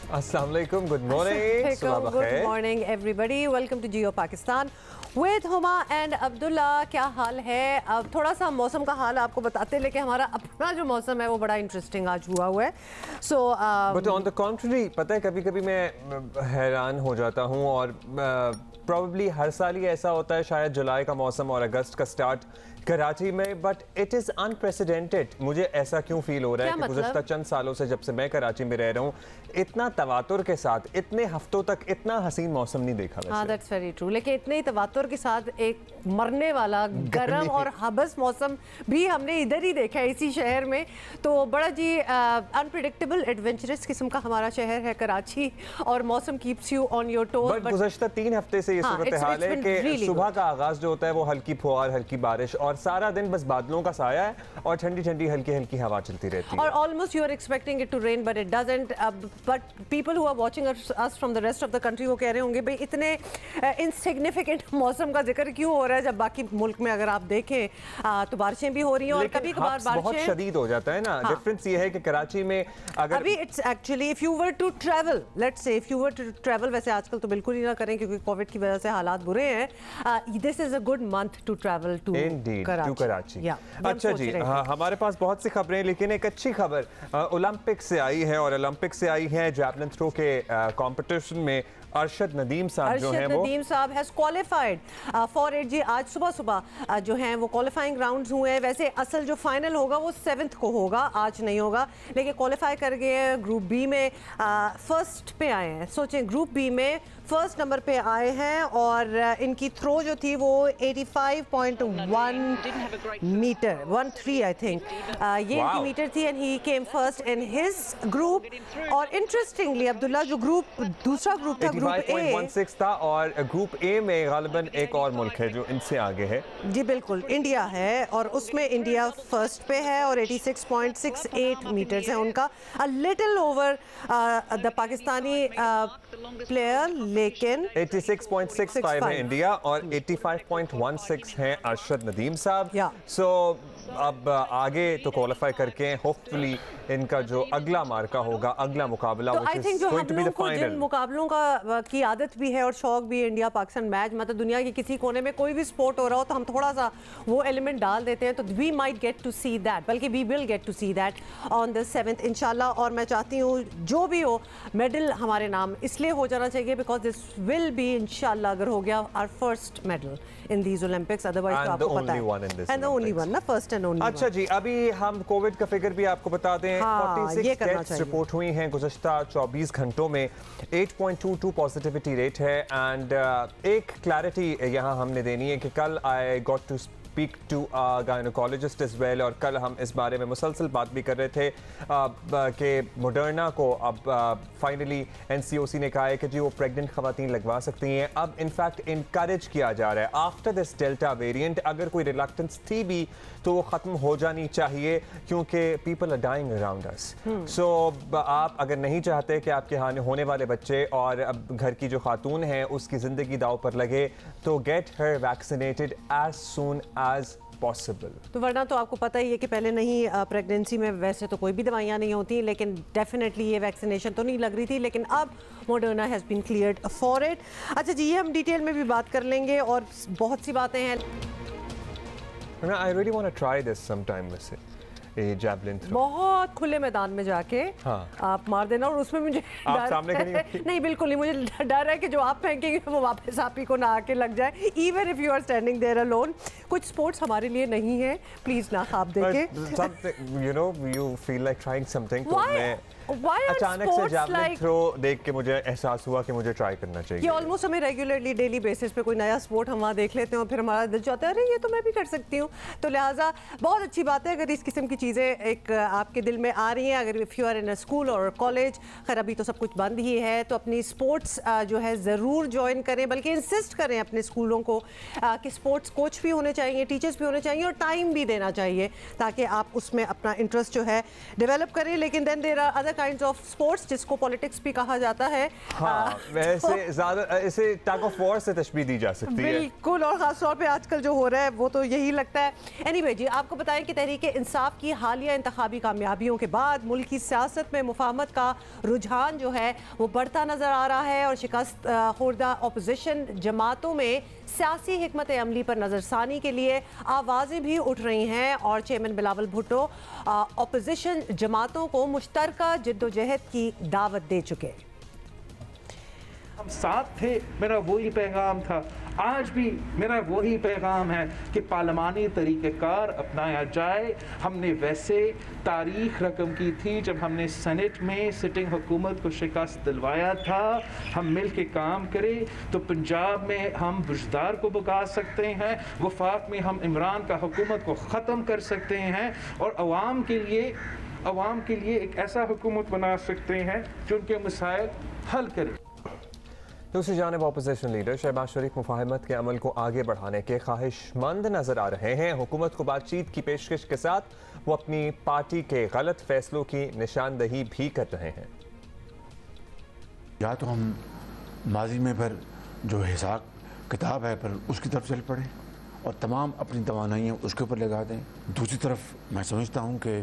अस्सलाम वालेकुम, good morning, good morning everybody, welcome to Geo Pakistan with Huma and Abdullah. क्या हाल है? अब थोड़ा सा मौसम का हाल आपको बताते हैं, लेकिन हमारा अपना जो मौसम है वो बड़ा इंटरेस्टिंग आज हुआ है। So but on the contrary, पता है कभी कभी मैं हैरान हो जाता हूँ और प्रॉब्ली हर साल ही ऐसा होता है, शायद जुलाई का मौसम और अगस्त का स्टार्ट कराची में, बट इट इज़ अनप्रेसिडेंटेड। मुझे ऐसा क्यों फील हो रहा है कि मतलब? गुज़श्ता चंद सालों से जब से मैं कराची में रह रहा हूँ, इतना तवातुर के साथ इतने हफ्तों तक इतना हसीन मौसम नहीं देखा। हाँ, दैट्स वेरी ट्रू। लेकिन इतने ही तवातुर के साथ एक मरने वाला गर्म और हबस मौसम भी हमने इधर ही देखा है इसी शहर में। तो बड़ा जी अनप्रिडिक्टेबल एडवेंचरस किस्म का हमारा शहर है कराची, और मौसम keeps you on your toes. But गुज़श्ता 3 हफ्ते से ये सूरत हाल है कि सुबह का आगाज जो होता है वो हल्की फुहार, हल्की बारिश, और सारा दिन बस बादलों का साया है और ठंडी ठंडी हल्की हल्की हवा चलती रहती है। और almost you are expecting it to rain but it doesn't. But people who are watching us from the rest of the country वो कह रहे होंगे भाई इतने इनसिग्निफिकेंट मौसम का जिक्र क्यों हो रहा है, जब बाकी मुल्क में अगर आप देखें तो बारिशें भी हो रही हैं और कभी कभार बारिशें बहुत शदीद हो जाता है ना। डिफरेंस ये है कि कराची में अगर अभी it's actually if you were to travel, let's say if you were to travel, वैसे आजकल तो बिल्कुल ही ना करें क्योंकि कोविड की वजह से हालात बुरे हैं। This is a good month to travel to Karachi. अच्छा जी, हाँ, हमारे पास बहुत सी खबरें, लेकिन एक अच्छी खबर ओलंपिक से आई है, और ओलंपिक से आई है जैवलिन थ्रो के कंपटीशन में अरशद नदीम साहब जो हैं वो नदीम साहब हैज क्वालिफाइड फॉर इट। जी आज सुबह सुबह जो हैं वो क्वालिफाइंग राउंड्स हुए हैं। वैसे असल जो फाइनल होगा वो 7th को होगा, आज नहीं होगा, लेकिन क्वालिफाई कर गए हैं। ग्रुप बी में फर्स्ट पे आए हैं। सोचें, ग्रुप बी में फर्स्ट नंबर पे आए हैं और इनकी थ्रो जो थी वो 85.1 मीटर 13 आई थिंक ये इनकी मीटर थी, and he came first in his group. और इंटरेस्टिंगली अब्दुल्ला, जो ग्रुप दूसरा ग्रुप था, ग्रुप ए था, और ग्रुप ए में गालिबन एक और मुल्क है जो इनसे आगे है। जी बिल्कुल, इंडिया है, और उसमें इंडिया फर्स्ट पे है और 86.68 मीटर्स है उनका, a little over the Pakistani player, लेकिन 86.65 है इंडिया और 85.16 है अरशद नदीम साहब। सो अब आगे तो क्वालिफाई करके होपफुली इनका जो अगला मार्का होगा, अगला मुकाबला, तो आई थिंक जो हम लोगों को जिन मुकाबलों की आदत भी है और शौक भी है, इंडिया पाकिस्तान मैच, मतलब दुनिया के किसी कोने में कोई भी स्पोर्ट हो रहा हो तो हम थोड़ा सा वो एलिमेंट डाल देते हैं, तो we might get to see that, बल्कि we will get to see that on the 7th इंशाल्लाह। और मैं चाहती हूँ जो भी हो मेडल हमारे नाम इसलिए हो जाना चाहिए बिकॉज दिस विल बी इंशाल्लाह, अगर हो गया, our first medal in these Olympics, otherwise तो आपको पता है, एंड द ओनली वन ना, फर्स्ट एंड ओनली। अच्छा जी, अभी हम कोविड का फिगर भी आपको बता दें। 46 डेथ्स रिपोर्ट हुई हैं गुज़श्ता 24 घंटों में, 8.22 पॉजिटिविटी रेट है। एंड एक क्लैरिटी यहाँ हमने देनी है कि कल I got to speak to gynaecologist as well, और कल हम इस बारे में मुसलसल बात भी कर रहे थे कि मॉडर्ना को अब फाइनली NCOC ने कहा है कि जी वो प्रेग्नेंट खवातीन लगवा सकती हैं। अब इनफैक्ट इनकरेज किया जा रहा है आफ्टर दिस डेल्टा वेरिएंट, अगर कोई रिलक्टेंस थी भी तो वो ख़त्म हो जानी चाहिए, क्योंकि people are dying around us. So आप अगर नहीं चाहते कि आपके यहाँ होने वाले बच्चे और अब घर की जो खातून है उसकी ज़िंदगी दाव पर लगे, तो get her vaccinated as soon as possible. तो वरना तो आपको पता ही है कि पहले नहीं, प्रेगनेंसी में वैसे तो कोई भी दवाइयाँ नहीं होती, लेकिन डेफिनेटली ये वैक्सीनेशन तो नहीं लग रही थी, लेकिन अब Moderna has been cleared for it. अच्छा जी, ये हम डिटेल में भी बात कर लेंगे और बहुत सी बातें हैं। I really want to try this sometime वैसे, ये जैवलिन थ्रो बहुत खुले मैदान में जाके आप मार देना, और उसमें मुझे आप सामने नहीं बिल्कुल नहीं, मुझे डर है कि जो आप फेंकेंगे वो वापस आप ही को ना आके लग जाए, even if you are standing there alone. कुछ स्पोर्ट्स हमारे लिए नहीं है, प्लीज ना आप देखें। You know you feel like trying something, तो मैं अचानक से जैवलिन थ्रो देख के मुझे एहसास हुआ कि मुझे ट्राई करना चाहिए। ये ऑलमोस्ट हमें रेगुलरली डेली बेसिस पे कोई नया स्पोर्ट हम वहाँ देख लेते हैं और फिर हमारा दिल चाहता है अरे ये तो मैं भी कर सकती हूँ। तो लिहाजा बहुत अच्छी बात है अगर इस किस्म की चीज़ें एक आपके दिल में आ रही हैं। अगर if you are in a school और कॉलेज, खैर अभी तो सब कुछ बंद ही है, तो अपनी स्पोर्ट्स जो है ज़रूर ज्वाइन करें, बल्कि इंसिस्ट करें अपने स्कूलों को कि स्पोर्ट्स कोच भी होने चाहिए, टीचर्स भी होने चाहिए और टाइम भी देना चाहिए ताकि आप उसमें अपना इंटरेस्ट जो है डेवलप करें। लेकिन then there are other kinds of sports जिसको पॉलिटिक्स भी कहा जाता है। वैसे ज़्यादा इसे टग ऑफ वॉर से तशबीह दी जा सकती है। बिल्कुल, और ख़ास तौर पे आजकल जो हो रहा है वो तो यही लगता है। एनीवे जी, आपको बताएं कि तहरीक इंसाफ की हालिया इंतखाबी कामयाबियों के बाद मुल्क की सियासत में मुफाहमत का रुझान जो है वो बढ़ता नज़र आ रहा है और शिकस्त खुर्दा अपोजिशन जमातों में सियासी हिकमत अमली पर नज़रसानी के लिए आवाज़ें भी उठ रही हैं और चेयरमैन बिलावल भुट्टो अपोजिशन जमातों को मुश्तरका जद्दोजहद की दावत दे चुके। हम साथ थे, मेरा वही पैगाम था। आज भी मेरा वही पैगाम है कि पार्लिमानी तरीक़ेकार अपनाया जाए। हमने वैसे तारीख रकम की थी जब हमने सेनेट में सिटिंग हुकूमत को शिकस्त दिलवाया था। हम मिल के काम करें तो पंजाब में हम बुजदार को भगा सकते हैं, वफाक में हम इमरान का हुकूमत को ख़त्म कर सकते हैं और अवाम के लिए एक ऐसा हुकूमत बना सकते हैं जो उनके मसाइल हल करे। दूसरी जानिब अपोजिशन लीडर शहबाज शरीफ मुफाहमत के अमल को आगे बढ़ाने के ख्वाहिशमंद नजर आ रहे हैं। हुकूमत को बातचीत की पेशकश के साथ वो अपनी पार्टी के गलत फैसलों की निशानदही भी कर रहे हैं। या तो हम माजी में पर जो हिसाब किताब है पर उसकी तरफ चल पड़े और तमाम अपनी तवानाइयाँ उसके ऊपर लगा दें। दूसरी तरफ मैं समझता हूँ कि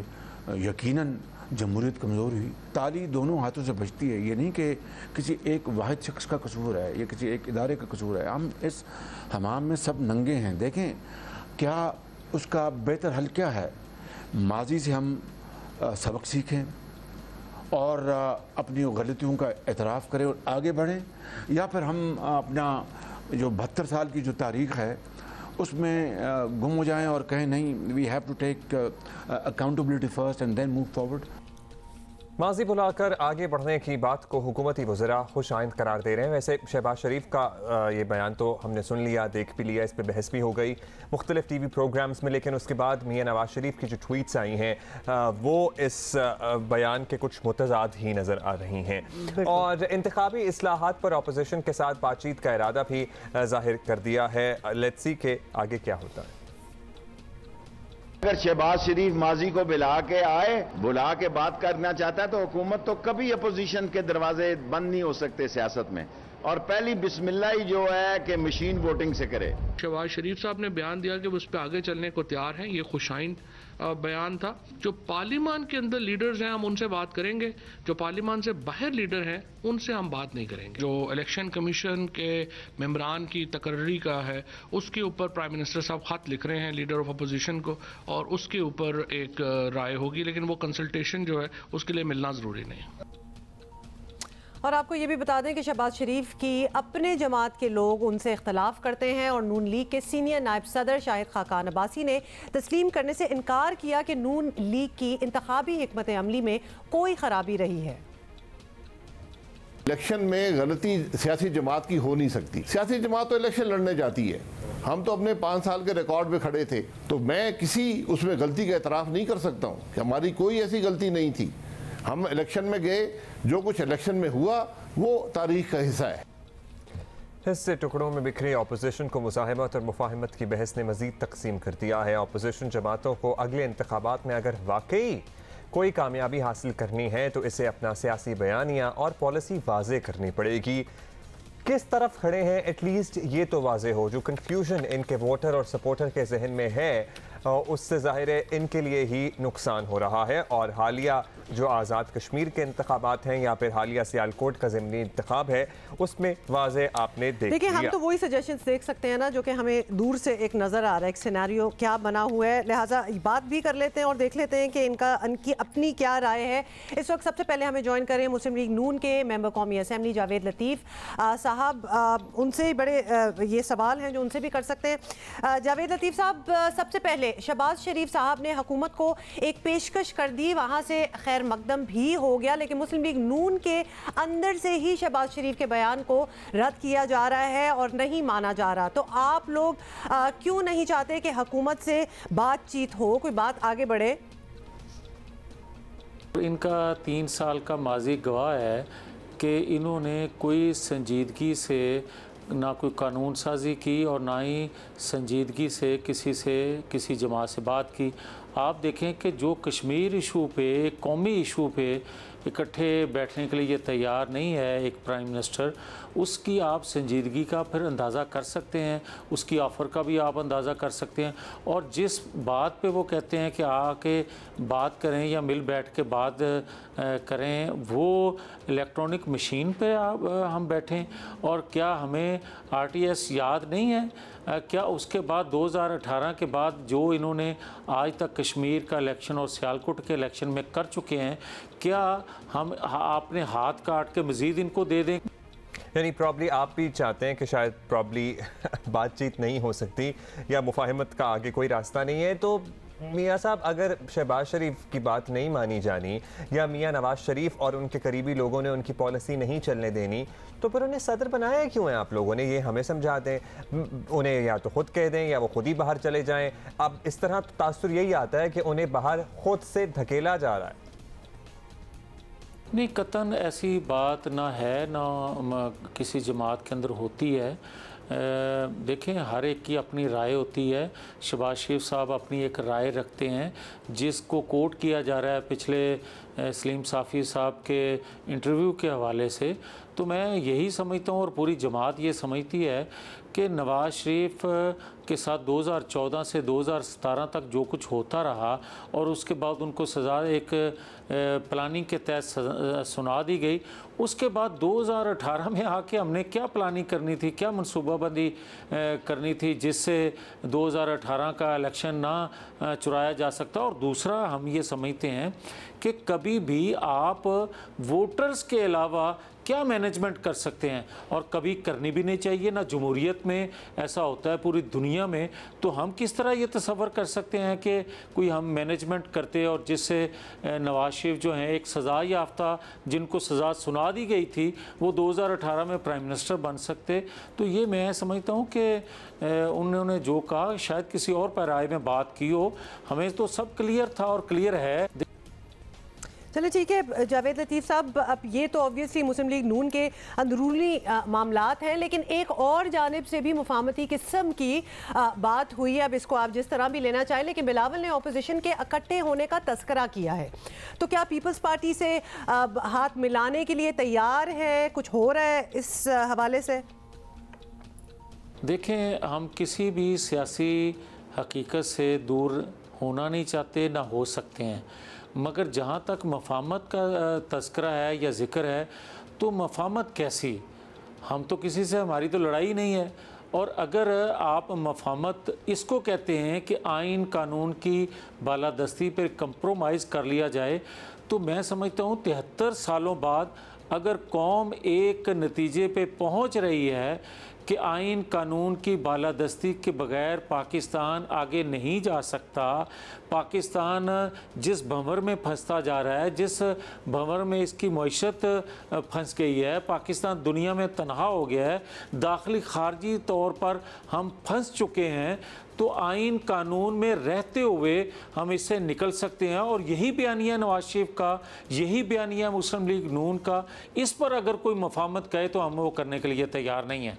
यकीनन जमहूरियत कमज़ोर हुई, ताली दोनों हाथों से बचती है। ये नहीं कि किसी एक वाहिद शख्स का कसूर है, ये किसी एक इदारे का कसूर है। हम इस हमाम में सब नंगे हैं। देखें क्या उसका बेहतर हल क्या है। माजी से हम सबक सीखें और अपनी गलतियों का एतराफ़ करें और आगे बढ़ें, या फिर हम अपना जो 72 साल की जो तारीख़ है उसमें गुम हो जाएं और कहें नहीं, we have to take accountability first and then move forward. माजी बुलाकर आगे बढ़ने की बात को हुकूमती वज़रा खुश आइंद करार दे रहे हैं। वैसे शहबाज शरीफ का ये बयान तो हमने सुन लिया, देख भी लिया, इस पर बहस भी हो गई मुख्तलिफ TV प्रोग्राम्स में, लेकिन उसके बाद मियां नवाज शरीफ की जो ट्वीट्स आई हैं वो इस बयान के कुछ मुतज़ाद ही नज़र आ रही हैं और इंतखाबी इस्लाहात पर अपोजिशन के साथ बातचीत का इरादा भी जाहिर कर दिया है। लेट्स सी के आगे क्या होता है। अगर शहबाज शरीफ माजी को बुला के बात करना चाहता है तो हुकूमत तो कभी अपोजिशन के दरवाजे बंद नहीं हो सकते सियासत में, और पहली बिस्मिल्लाह ही जो है कि मशीन वोटिंग से करे। शहबाज शरीफ साहब ने बयान दिया कि वो उस पर आगे चलने को तैयार हैं। ये खुशाइन बयान था। जो पार्लियामान के अंदर लीडर्स हैं हम उनसे बात करेंगे, जो पार्लियामान से बाहर लीडर हैं उनसे हम बात नहीं करेंगे। जो इलेक्शन कमीशन के मेंबरान की तकर्री का है उसके ऊपर प्राइम मिनिस्टर साहब खत लिख रहे हैं लीडर ऑफ अपोजिशन को और उसके ऊपर एक राय होगी, लेकिन वो कंसल्टेशन जो है उसके लिए मिलना ज़रूरी नहीं। और आपको ये भी बता दें कि शहबाज शरीफ की अपने जमात के लोग उनसे इख्तलाफ करते हैं और नून लीग के सीनियर नायब सदर शाहिद खाकान अब्बासी ने तस्लीम करने से इनकार किया कि नून लीग की इंतखाबी हिकमत अमली में कोई खराबी रही है। इलेक्शन में गलती सियासी जमात की हो नहीं सकती। सियासी जमात तो इलेक्शन लड़ने जाती है। हम तो अपने 5 साल के रिकॉर्ड पे खड़े थे, तो मैं किसी उसमें गलती का एतराफ़ नहीं कर सकता हूँ कि हमारी कोई ऐसी गलती नहीं थी। हम इलेक्शन में गए, जो कुछ इलेक्शन में हुआ वो तारीख का हिस्सा है। हिस्से टुकड़ों में बिखरी अपोजिशन को मुज़ाहमत और मुफाहमत की बहस ने मज़ीद तकसीम कर दिया है। अपोजिशन जमातों को अगले इंतखाबात में अगर वाकई कोई कामयाबी हासिल करनी है तो इसे अपना सियासी बयानिया और पॉलिसी वाज़े करनी पड़ेगी। किस तरफ खड़े हैं एटलीस्ट ये तो वाज़े हो। जो कन्फ्यूजन इनके वोटर और सपोर्टर के जहन में है उससे ज़ाहिर है इनके लिए ही नुकसान हो रहा है। और हालिया जो आज़ाद कश्मीर के इंतखाबात हैं या फिर हालिया सियालकोट का ज़मीनी इंतखाब है उसमें वाज़े आपने देखिए हम तो वही सजेशंस देख सकते हैं ना जो कि हमें दूर से एक नज़र आ रहा है, एक सिनेरियो क्या बना हुआ है। लिहाजा बात भी कर लेते हैं और देख लेते हैं कि इनकी अपनी क्या राय है। इस वक्त सबसे पहले हमें ज्वाइन करें मुस्लिम लीग नून के मेंबर कौमी असम्बली जावेद लतीफ़ साहब। उनसे बड़े ये सवाल हैं जो उनसे भी कर सकते हैं। जावेद लतीफ़ साहब, सबसे पहले शहबाज शरीफ साहब ने हुकूमत को एक पेशकश कर दी, वहाँ से खैर मकदम भी हो गया, लेकिन मुस्लिम लीग नून के अंदर से ही शहबाज शरीफ के बयान को रद्द किया जा रहा है और नहीं माना जा रहा। तो आप लोग क्यों नहीं चाहते कि हुकूमत से बातचीत हो, कोई बात आगे बढ़े? इनका 3 साल का माजी गवाह है कि इन्होंने कोई संजीदगी से ना कोई कानून साजी की और ना ही संजीदगी से किसी जमात से बात की। आप देखें कि जो कश्मीर इशू पे, कौमी इशू पे इकट्ठे बैठने के लिए ये तैयार नहीं है एक प्राइम मिनिस्टर, उसकी आप संजीदगी का फिर अंदाज़ा कर सकते हैं, उसकी ऑफ़र का भी आप अंदाज़ा कर सकते हैं। और जिस बात पे वो कहते हैं कि आके बात करें या मिल बैठ के बात करें, वो इलेक्ट्रॉनिक मशीन पे हम बैठें। और क्या हमें RTS याद नहीं है? क्या उसके बाद 2018 के बाद जो इन्होंने आज तक कश्मीर का इलेक्शन और सियालकोट के इलेक्शन में कर चुके हैं, क्या हम अपने हाथ काट के मज़ीद इनको दे दें? यानी प्रॉब्ली आप भी चाहते हैं कि शायद प्रॉब्ली बातचीत नहीं हो सकती या मुफाहमत का आगे कोई रास्ता नहीं है। तो मियाँ साहब, अगर शहबाज शरीफ की बात नहीं मानी जानी या मियाँ नवाज शरीफ और उनके करीबी लोगों ने उनकी पॉलिसी नहीं चलने देनी, तो फिर उन्हें सदर बनाया क्यों है आप लोगों ने? ये हमें समझा दें, उन्हें या तो खुद कह दें या वो खुद ही बाहर चले जाएं। अब इस तरह तासुर यही आता है कि उन्हें बाहर खुद से धकेला जा रहा है। नहीं, कतन ऐसी बात ना है, ना किसी जमात के अंदर होती है। देखें, हर एक की अपनी राय होती है। शहबाज शरीफ साहब अपनी एक राय रखते हैं जिसको कोट किया जा रहा है पिछले सलीम साफ़ी साहब के इंटरव्यू के हवाले से। तो मैं यही समझता हूँ और पूरी जमात ये समझती है कि नवाज़ शरीफ के साथ 2014 से 2017 तक जो कुछ होता रहा और उसके बाद उनको सज़ा एक प्लानिंग के तहत सुना दी गई, उसके बाद 2018 में आके हमने क्या प्लानिंग करनी थी, क्या मनसूबाबंदी करनी थी जिससे 2018 का इलेक्शन ना चुराया जा सकता। और दूसरा, हम ये समझते हैं कि कभी भी आप वोटर्स के अलावा क्या मैनेजमेंट कर सकते हैं, और कभी करनी भी नहीं चाहिए। ना जमहूरियत में ऐसा होता है पूरी दुनिया में। तो हम किस तरह ये तसव्वुर कर सकते हैं कि कोई हम मैनेजमेंट करते और जिससे नवाज शरीफ जो हैं एक सज़ा याफ्ता, जिनको सज़ा सुना दी गई थी, वो 2018 में प्राइम मिनिस्टर बन सकते। तो ये मैं समझता हूँ कि उन्होंने जो कहा शायद किसी और पैराए में बात की हो, हमें तो सब क्लियर था और क्लियर है। चलिए ठीक है जावेद लतीफ़ साहब, अब ये तो ऑब्वियसली मुस्लिम लीग नून के अंदरूनी मामलात हैं, लेकिन एक और जानिब से भी मुफाहमती किस्म की बात हुई है। अब इसको आप जिस तरह भी लेना चाहें, लेकिन बिलावल ने अपोजिशन के इकट्ठे होने का तस्करा किया है। तो क्या पीपल्स पार्टी से हाथ मिलाने के लिए तैयार है? कुछ हो रहा है इस हवाले से? देखें, हम किसी भी सियासी हकीकत से दूर होना नहीं चाहते, ना हो सकते हैं, मगर जहाँ तक मफाहमत का तज़किरा है या ज़िक्र है, तो मफाहमत कैसी? हम तो किसी से, हमारी तो लड़ाई नहीं है। और अगर आप मफाहमत इसको कहते हैं कि आइन कानून की बालादस्ती पर कंप्रोमाइज़ कर लिया जाए, तो मैं समझता हूँ 73 सालों बाद अगर कौम एक नतीजे पे पहुँच रही है कि आइन कानून की बालादस्ती के बग़ैर पाकिस्तान आगे नहीं जा सकता, पाकिस्तान जिस भंवर में फंसता जा रहा है, जिस भंवर में इसकी मईशत फंस गई है, पाकिस्तान दुनिया में तनहा हो गया है, दाखिली खारजी तौर पर हम फंस चुके हैं, तो आइन कानून में रहते हुए हम इससे निकल सकते हैं। और यही बयानिया नवाज शरीफ का, यही बयानिया मुस्लिम लीग नून का। इस पर अगर कोई मफाहमत कहे तो हम वो करने के लिए तैयार नहीं हैं।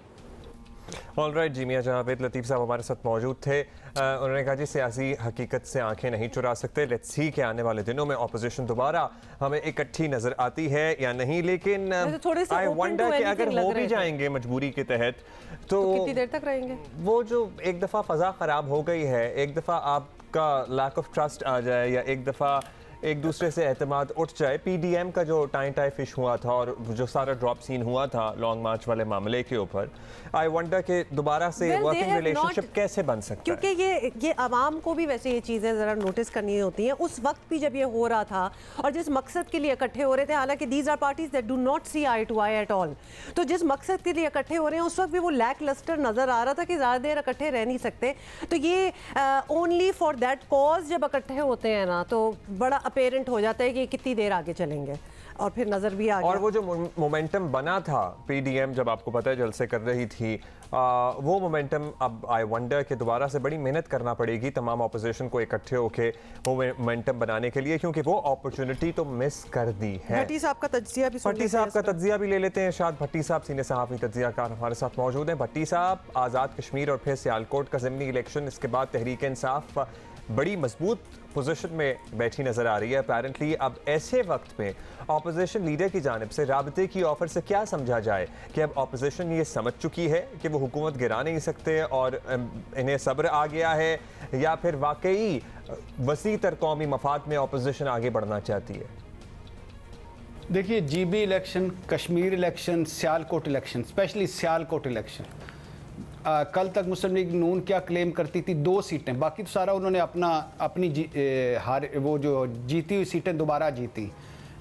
ऑलराइट जी, मियां जावेद लतीफ़ साहब हमारे साथ मौजूद थे। उन्होंने कहा जी सियासी हकीकत से आंखें नहीं चुरा सकते। लेट्स सी कि आने वाले दिनों में ऑपोजिशन दोबारा हमें इकट्ठी नजर आती है या नहीं। लेकिन आई वंडर कि अगर हो भी जाएंगे मजबूरी के तहत तो कितनी देर तक रहेंगे? वो जो एक दफ़ा फ़ज़ा ख़राब हो गई है, एक दफ़ा आपका लैक ऑफ ट्रस्ट आ जाए या एक दफ़ा एक दूसरे से एतमाद उठ जाए। PDM का जो टाई फिश हुआ था और जो सारा ड्रॉप सीन हुआ था लॉन्ग मार्च वाले मामले के ऊपर, आई वंडर कि दोबारा से वर्किंग रिलेशनशिप कैसे बन सकता है? क्योंकि ये आवाम को भी वैसे ये चीज़ें ज़रा नोटिस करनी होती हैं। उस वक्त भी जब ये हो रहा था और जिस मकसद के लिए इकट्ठे हो रहे थे, हालांकि these are parties that do not see eye to eye at all, तो जिस मकसद के लिए इकट्ठे हो रहे हैं उस वक्त भी वो लैक लस्टर नज़र आ रहा था कि ज़्यादा देर इकट्ठे रह नहीं सकते। तो ये ओनली फॉर दैट कॉज जब इकट्ठे होते हैं ना, तो बड़ा अपेरेंट हो जाता है कि कितनी देर आगे चलेंगे, और फिर नजर भी आ गया। और वो जो मोमेंटम बना था PDM जब आपको पता है जलसे कर रही थी, वो मोमेंटम अब आई वंडर कि दोबारा से बड़ी मेहनत करना पड़ेगी तमाम ऑपोजिशन को इकट्ठे होके वो मोमेंटम बनाने के लिए, क्योंकि वो अपॉर्चुनिटी तो मिस कर दी है। भट्टी साहब का तज्जिया भी ले लेते हैं। शायद भट्टी साहब सीनियर सहाफ़ी तज्जियाकार हमारे साथ मौजूद हैं। भट्टी साहब, आज़ाद कश्मीर और फिर सियालकोट का ज़िमनी इलेक्शन, इसके बाद तहरीक इंसाफ बड़ी मजबूत पोजीशन में बैठी नजर आ रही है अपेरेंटली। अब ऐसे वक्त में ऑपोजिशन लीडर की जानिब से राबते की ऑफर से क्या समझा जाए कि अब ऑपोजिशन ये समझ चुकी है कि वो हुकूमत गिरा नहीं सकते और इन्हें सब्र आ गया है, या फिर वाकई वसी तर कौमी मफाद में ऑपोजिशन आगे बढ़ना चाहती है? देखिए, GB election, Kashmir election, Sialkot election, specially Sialkot election, कल तक मुस्लिम लीग नून क्या क्लेम करती थी 2 सीटें, बाकी तो सारा उन्होंने अपनी वो जो जीती हुई सीटें दोबारा जीती।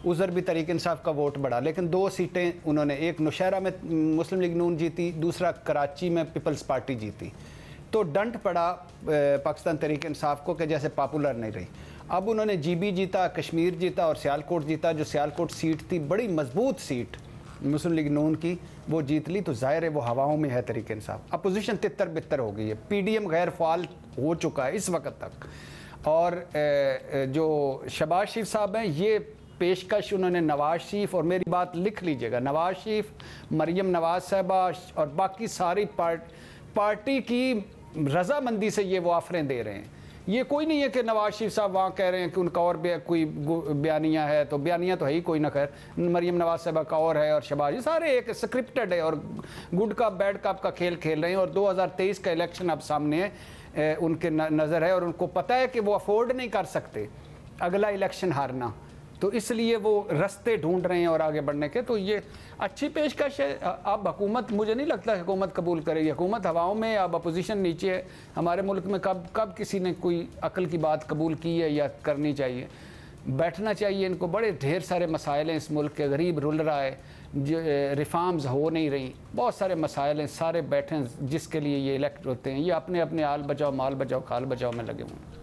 उधर भी तहरीक इंसाफ का वोट बढ़ा, लेकिन 2 सीटें उन्होंने, एक नौशहरा में मुस्लिम लीग नून जीती, दूसरा कराची में पीपल्स पार्टी जीती। तो डंट पड़ा पाकिस्तान तहरीक इंसाफ को कि जैसे पॉपुलर नहीं रही। अब उन्होंने GB जीता, कश्मीर जीता और सियालकोट जीता। जो सियालकोट सीट थी बड़ी मजबूत सीट मुस्लिम लीग नून की, वो जीत ली। तो जाहिर है वो हवाओं में है तहरीक इंसाफ। अपोजिशन तितर बितर हो गई है, PDM गैर फाल हो चुका है इस वक्त तक। और जो शहबाज शरीफ साहब हैं, ये पेशकश उन्होंने नवाज शरीफ, और मेरी बात लिख लीजिएगा, नवाज शरीफ, मरियम नवाज साहबा और बाकी सारी पार्टी की रजामंदी से ये वो ऑफरें दे रहे हैं। ये कोई नहीं है कि नवाज शरीफ साहब वहाँ कह रहे हैं कि उनका और कोई बयानियाँ है, तो बयानियाँ तो है ही कोई ना। खैर, मरियम नवाज साहबा का और है और शहबाज, सारे एक स्क्रिप्टेड है और गुड कप बैड कप का खेल खेल रहे हैं। और 2023 का इलेक्शन अब सामने है, उनके नज़र है और उनको पता है कि वो अफोर्ड नहीं कर सकते अगला इलेक्शन हारना, तो इसलिए वो रास्ते ढूंढ रहे हैं और आगे बढ़ने के। तो ये अच्छी पेशकश है। अब हुकूमत, मुझे नहीं लगता हुकूमत कबूल करेगी। हुकूमत हवाओं में, अब अपोजिशन नीचे है। हमारे मुल्क में कब किसी ने कोई अकल की बात कबूल की है या करनी चाहिए? बैठना चाहिए इनको। बड़े ढेर सारे मसाइल हैं इस मुल्क के, गरीब रुल रहा है, जो रिफॉर्म्स हो नहीं रही, बहुत सारे मसाइल हैं, सारे बैठे हैं जिसके लिए ये इलेक्ट होते हैं। ये अपने अपने आल बचाओ माल बचाओ खाल बचाओ में लगे हुए हैं।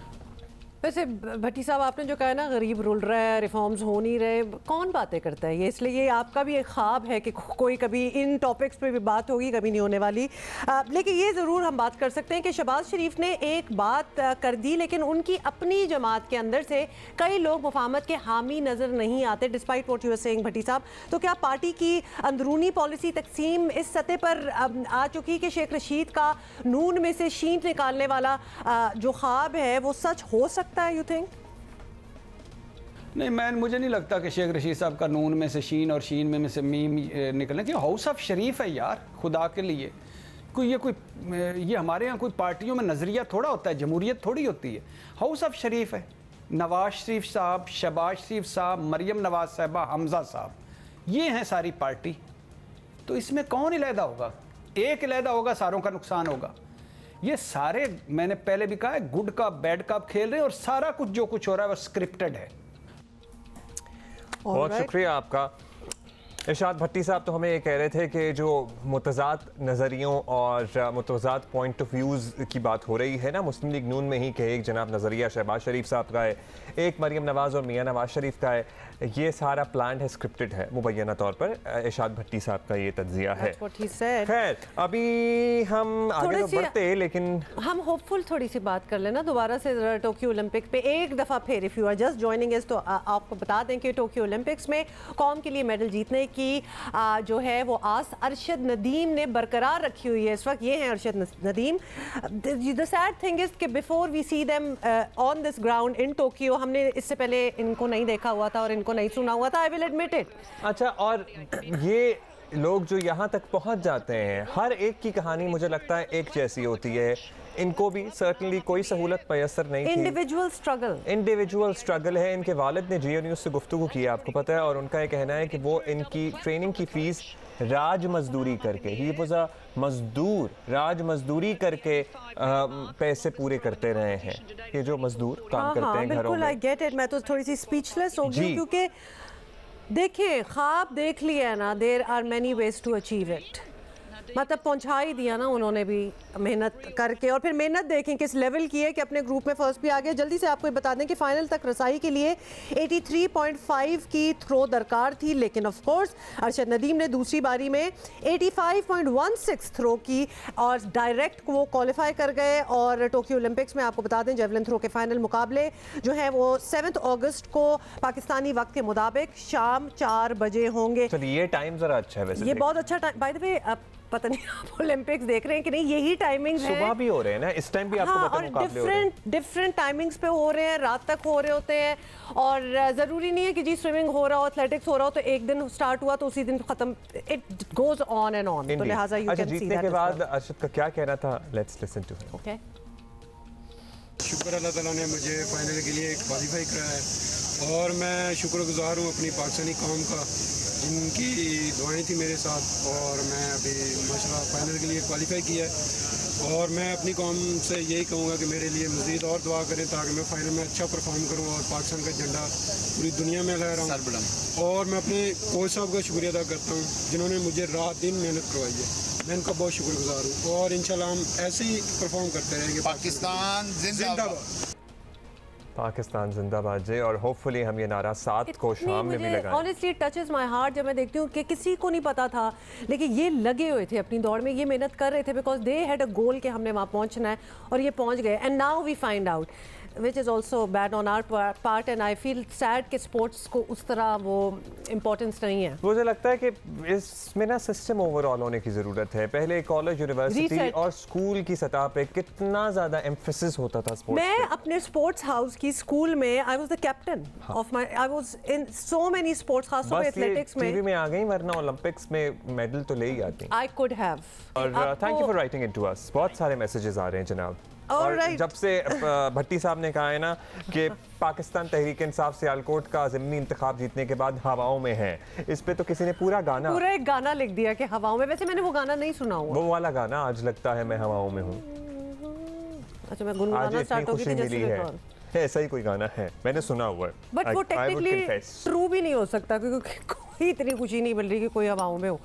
वैसे भट्टी साहब, आपने जो कहा ना गरीब रुल रहा है, रिफॉर्म्स हो नहीं रहे, कौन बातें करता है ये? इसलिए ये आपका भी एक ख्वाब है कि कोई कभी इन टॉपिक्स पे भी बात होगी, कभी नहीं होने वाली। लेकिन ये ज़रूर हम बात कर सकते हैं कि शहबाज शरीफ ने एक बात कर दी, लेकिन उनकी अपनी जमात के अंदर से कई लोग मुफाहमत के हामी नज़र नहीं आते, despite what you are saying Bhatti साहब। तो क्या पार्टी की अंदरूनी पॉलिसी तकसीम इस सतह पर आ चुकी कि शेख रशीद का नून में से शींट निकालने वाला जो ख्वाब है वो सच हो सकता है? You think? नहीं, मुझे नहीं लगता कि शेख रशीद साहब का नून में से शीन और शीन में से मीम निकलने की। हाउस ऑफ शरीफ है यार, खुदा के लिए। ये हमारे यहाँ कोई पार्टियों में नज़रिया थोड़ा होता है, जमहूरियत थोड़ी होती है। हाउस ऑफ शरीफ है। नवाज शरीफ साहब, शहबाज शरीफ साहब, मरियम नवाज साहबा, हमजा साहब, ये हैं सारी पार्टी। तो इसमें कौन अलहदा होगा? एक अलहदा होगा, सारों का नुकसान होगा। ये सारे, मैंने पहले भी कहा है, गुड कप बैड कप खेल रहे हैं और सारा कुछ जो कुछ हो रहा है वो स्क्रिप्टेड है। बहुत शुक्रिया आपका। इरशाद भट्टी साहब तो हमें ये कह रहे थे कि जो मुतज़ाद नज़रियों और मुतज़ाद पॉइंट ऑफ व्यूज़ की बात हो रही है ना मुस्लिम लीग नून में ही, कि एक जनाब नज़रिया शहबाज शरीफ साहब का है, एक मरियम नवाज़ और मियाँ नवाज शरीफ का है, ये सारा प्लान है, स्क्रिप्टेड है मुबैना तौर पर। इरशाद भट्टी साहब का ये तज्जिया है। खैर, अभी हम आगे तो बढ़ते, लेकिन हम होपफुल थोड़ी सी बात कर लेना दोबारा से ज़रा टोक्यो ओलंपिक पे एक दफ़ा फिर। If you are just joining us, तो आपको बता दें कि टोक्यो ओलंपिक्स में कौम के लिए मेडल जीतने की जो है वो आस अरशद नदीम ने बरकरार रखी हुई है। इस वक्त ये हैं Arshad Nadeem. The sad thing is कि before we see them on this ground in Tokyo, हमने इससे पहले इनको नहीं देखा हुआ था और इनको नहीं सुना हुआ था, आई विल एडमिट इट। अच्छा, और ये लोग जो यहाँ तक पहुँच जाते हैं, हर एक की कहानी मुझे लगता है एक जैसी होती है। इनको भी सर्टनली कोई सहूलत मैसर नहीं थी। इंडिविजुअल स्ट्रगल है। इनके वालिद ने जियो न्यूज़ से गुफ्तगू की, आपको पता है, और उनका ये कहना है कि वो इनकी ट्रेनिंग की फ़ीस राज मजदूरी करके, ही वाज अ मजदूर, राज मजदूरी करके पैसे पूरे करते रहे हैं। ये जो मजदूर काम करते हैं घरों में। I get it. मैं तो थोड़ी सी स्पीचलेस हो गई, क्योंकि देखिए ख्वाब देख लिया है ना, there are many ways to achieve it. मतलब पहुंचा ही दिया ना उन्होंने भी मेहनत करके, और फिर मेहनत देखें किस लेवल की है कि अपने ग्रुप में फर्स्ट भी आ गए। जल्दी से आपको बता दें कि फाइनल तक रसाई के लिए 83.5 की थ्रो दरकार थी, लेकिन ऑफ कोर्स अरशद नदीम ने दूसरी बारी में 85.16 थ्रो की और डायरेक्ट वो क्वालिफाई कर गए। और टोक्यो ओलंपिक्स में आपको बता दें जेवलिन थ्रो के फाइनल मुकाबले जो है वो 7 अगस्त को पाकिस्तानी वक्त के मुताबिक शाम 4 बजे होंगे। चलिए, ये टाइम ज़रा अच्छा है वैसे, ये बहुत अच्छा टाइम। बाय द वे पता नहीं आप ओलंपिक्स देख रहे हैं कि नहीं, यही टाइमिंग्स हैं। सुबह भी हो रहे हैं ना इस टाइम भी, आपको हाँ, पता है मुकाबले हो रहे हैं। डिफरेंट टाइमिंग्स पे हो रहे हैं, रात तक हो रहे होते हैं, और ज़रूरी नहीं है कि जी स्विमिंग हो रहा हो, एथलेटिक्स हो रहा हो तो एक दिन स्टार्ट हुआ तो उसी दिन खत्म, it goes on and on. तो लिहाजा यू कैन सी दैट। जीतने के बाद अर्शद का क्या कहना था, let's listen to him. Okay, शुक्र अल्लाह ताला ने मुझे फाइनल के लिए क्वालिफाई कराया है और मैं शुक्रगुजार हूँ अपनी पाकिस्तानी कौम का, जिनकी दुआएं थी मेरे साथ, और मैं अभी माशाल्लाह फाइनल के लिए क्वालिफाई किया है। और मैं अपनी कौम से यही कहूँगा कि मेरे लिए मज़ीद और दुआ करें ताकि मैं फाइनल में अच्छा परफॉर्म करूँ और पाकिस्तान का झंडा पूरी दुनिया में लहराऊँ। और मैं अपने कोच साहब का शुक्रिया अदा करता हूँ जिन्होंने मुझे रात दिन मेहनत करवाई है, मैं इनका बहुत शुक्रगुजार हूँ। और इंशाल्लाह हम ऐसे ही परफॉर्म करते रहेंगे। पाकिस्तान जिंदाबाद, पाकिस्तान जिंदाबाद जी। और होपफुली हम ये नारा 7 को शाम में भी लगाएं। Honestly it touches my heart जब मैं देखती हूँ कि किसी को नहीं पता था, लेकिन ये लगे हुए थे अपनी दौड़ में, ये मेहनत कर रहे थे बिकॉज दे हैड अ गोल कि हमने वहाँ पहुँचना है, और ये पहुँच गए। And now we find out which is also bad on our part and I feel sad कि स्पोर्ट्स को उस तरह वो इम्पोर्टेंस नहीं है। मुझे लगता है कि इसमें ना सिस्टम ओवरऑल होने की ज़रूरत है। पहले कॉलेज, यूनिवर्सिटी और स्कूल की सतह पे कितना ज़्यादा एम्फेसिस होता था स्पोर्ट्स। मैं अपने स्पोर्ट्स हाउस की स्कूल में I was the captain of my, I was in so many sports, खासतौर पे एथलेटिक्स में। टीवी में आ गई, वरना ओलंपिक्स में मेडल तो ले ही आती। I could have. और thank you for writing it to us. बहुत सारे मैसेजेस आ रहे हैं जनाब। और जब से भट्टी साहब ने कहा है ना कि पाकिस्तान तहरीक इंसाफ सियालकोट का ज़िमनी इंतखाब जीतने के बाद हवाओं में है, इस पे तो किसी ने पूरा एक गाना लिख दिया कि हवाओं में। वैसे मैंने वो गाना नहीं सुना हुआ, वो वाला गाना, आज लगता है मैं हवाओं में हूँ। अच्छा, मैं गुनगुनाना स्टार्ट हो गई थी जैसे ऐसा ही कोई गाना है, मैंने सुना हुआ है। बट वो टेक्निकली ट्रू भी नहीं हो सकता क्योंकि कोई इतनी खुशी नहीं मिल रही कि कोई हवाओं में हो।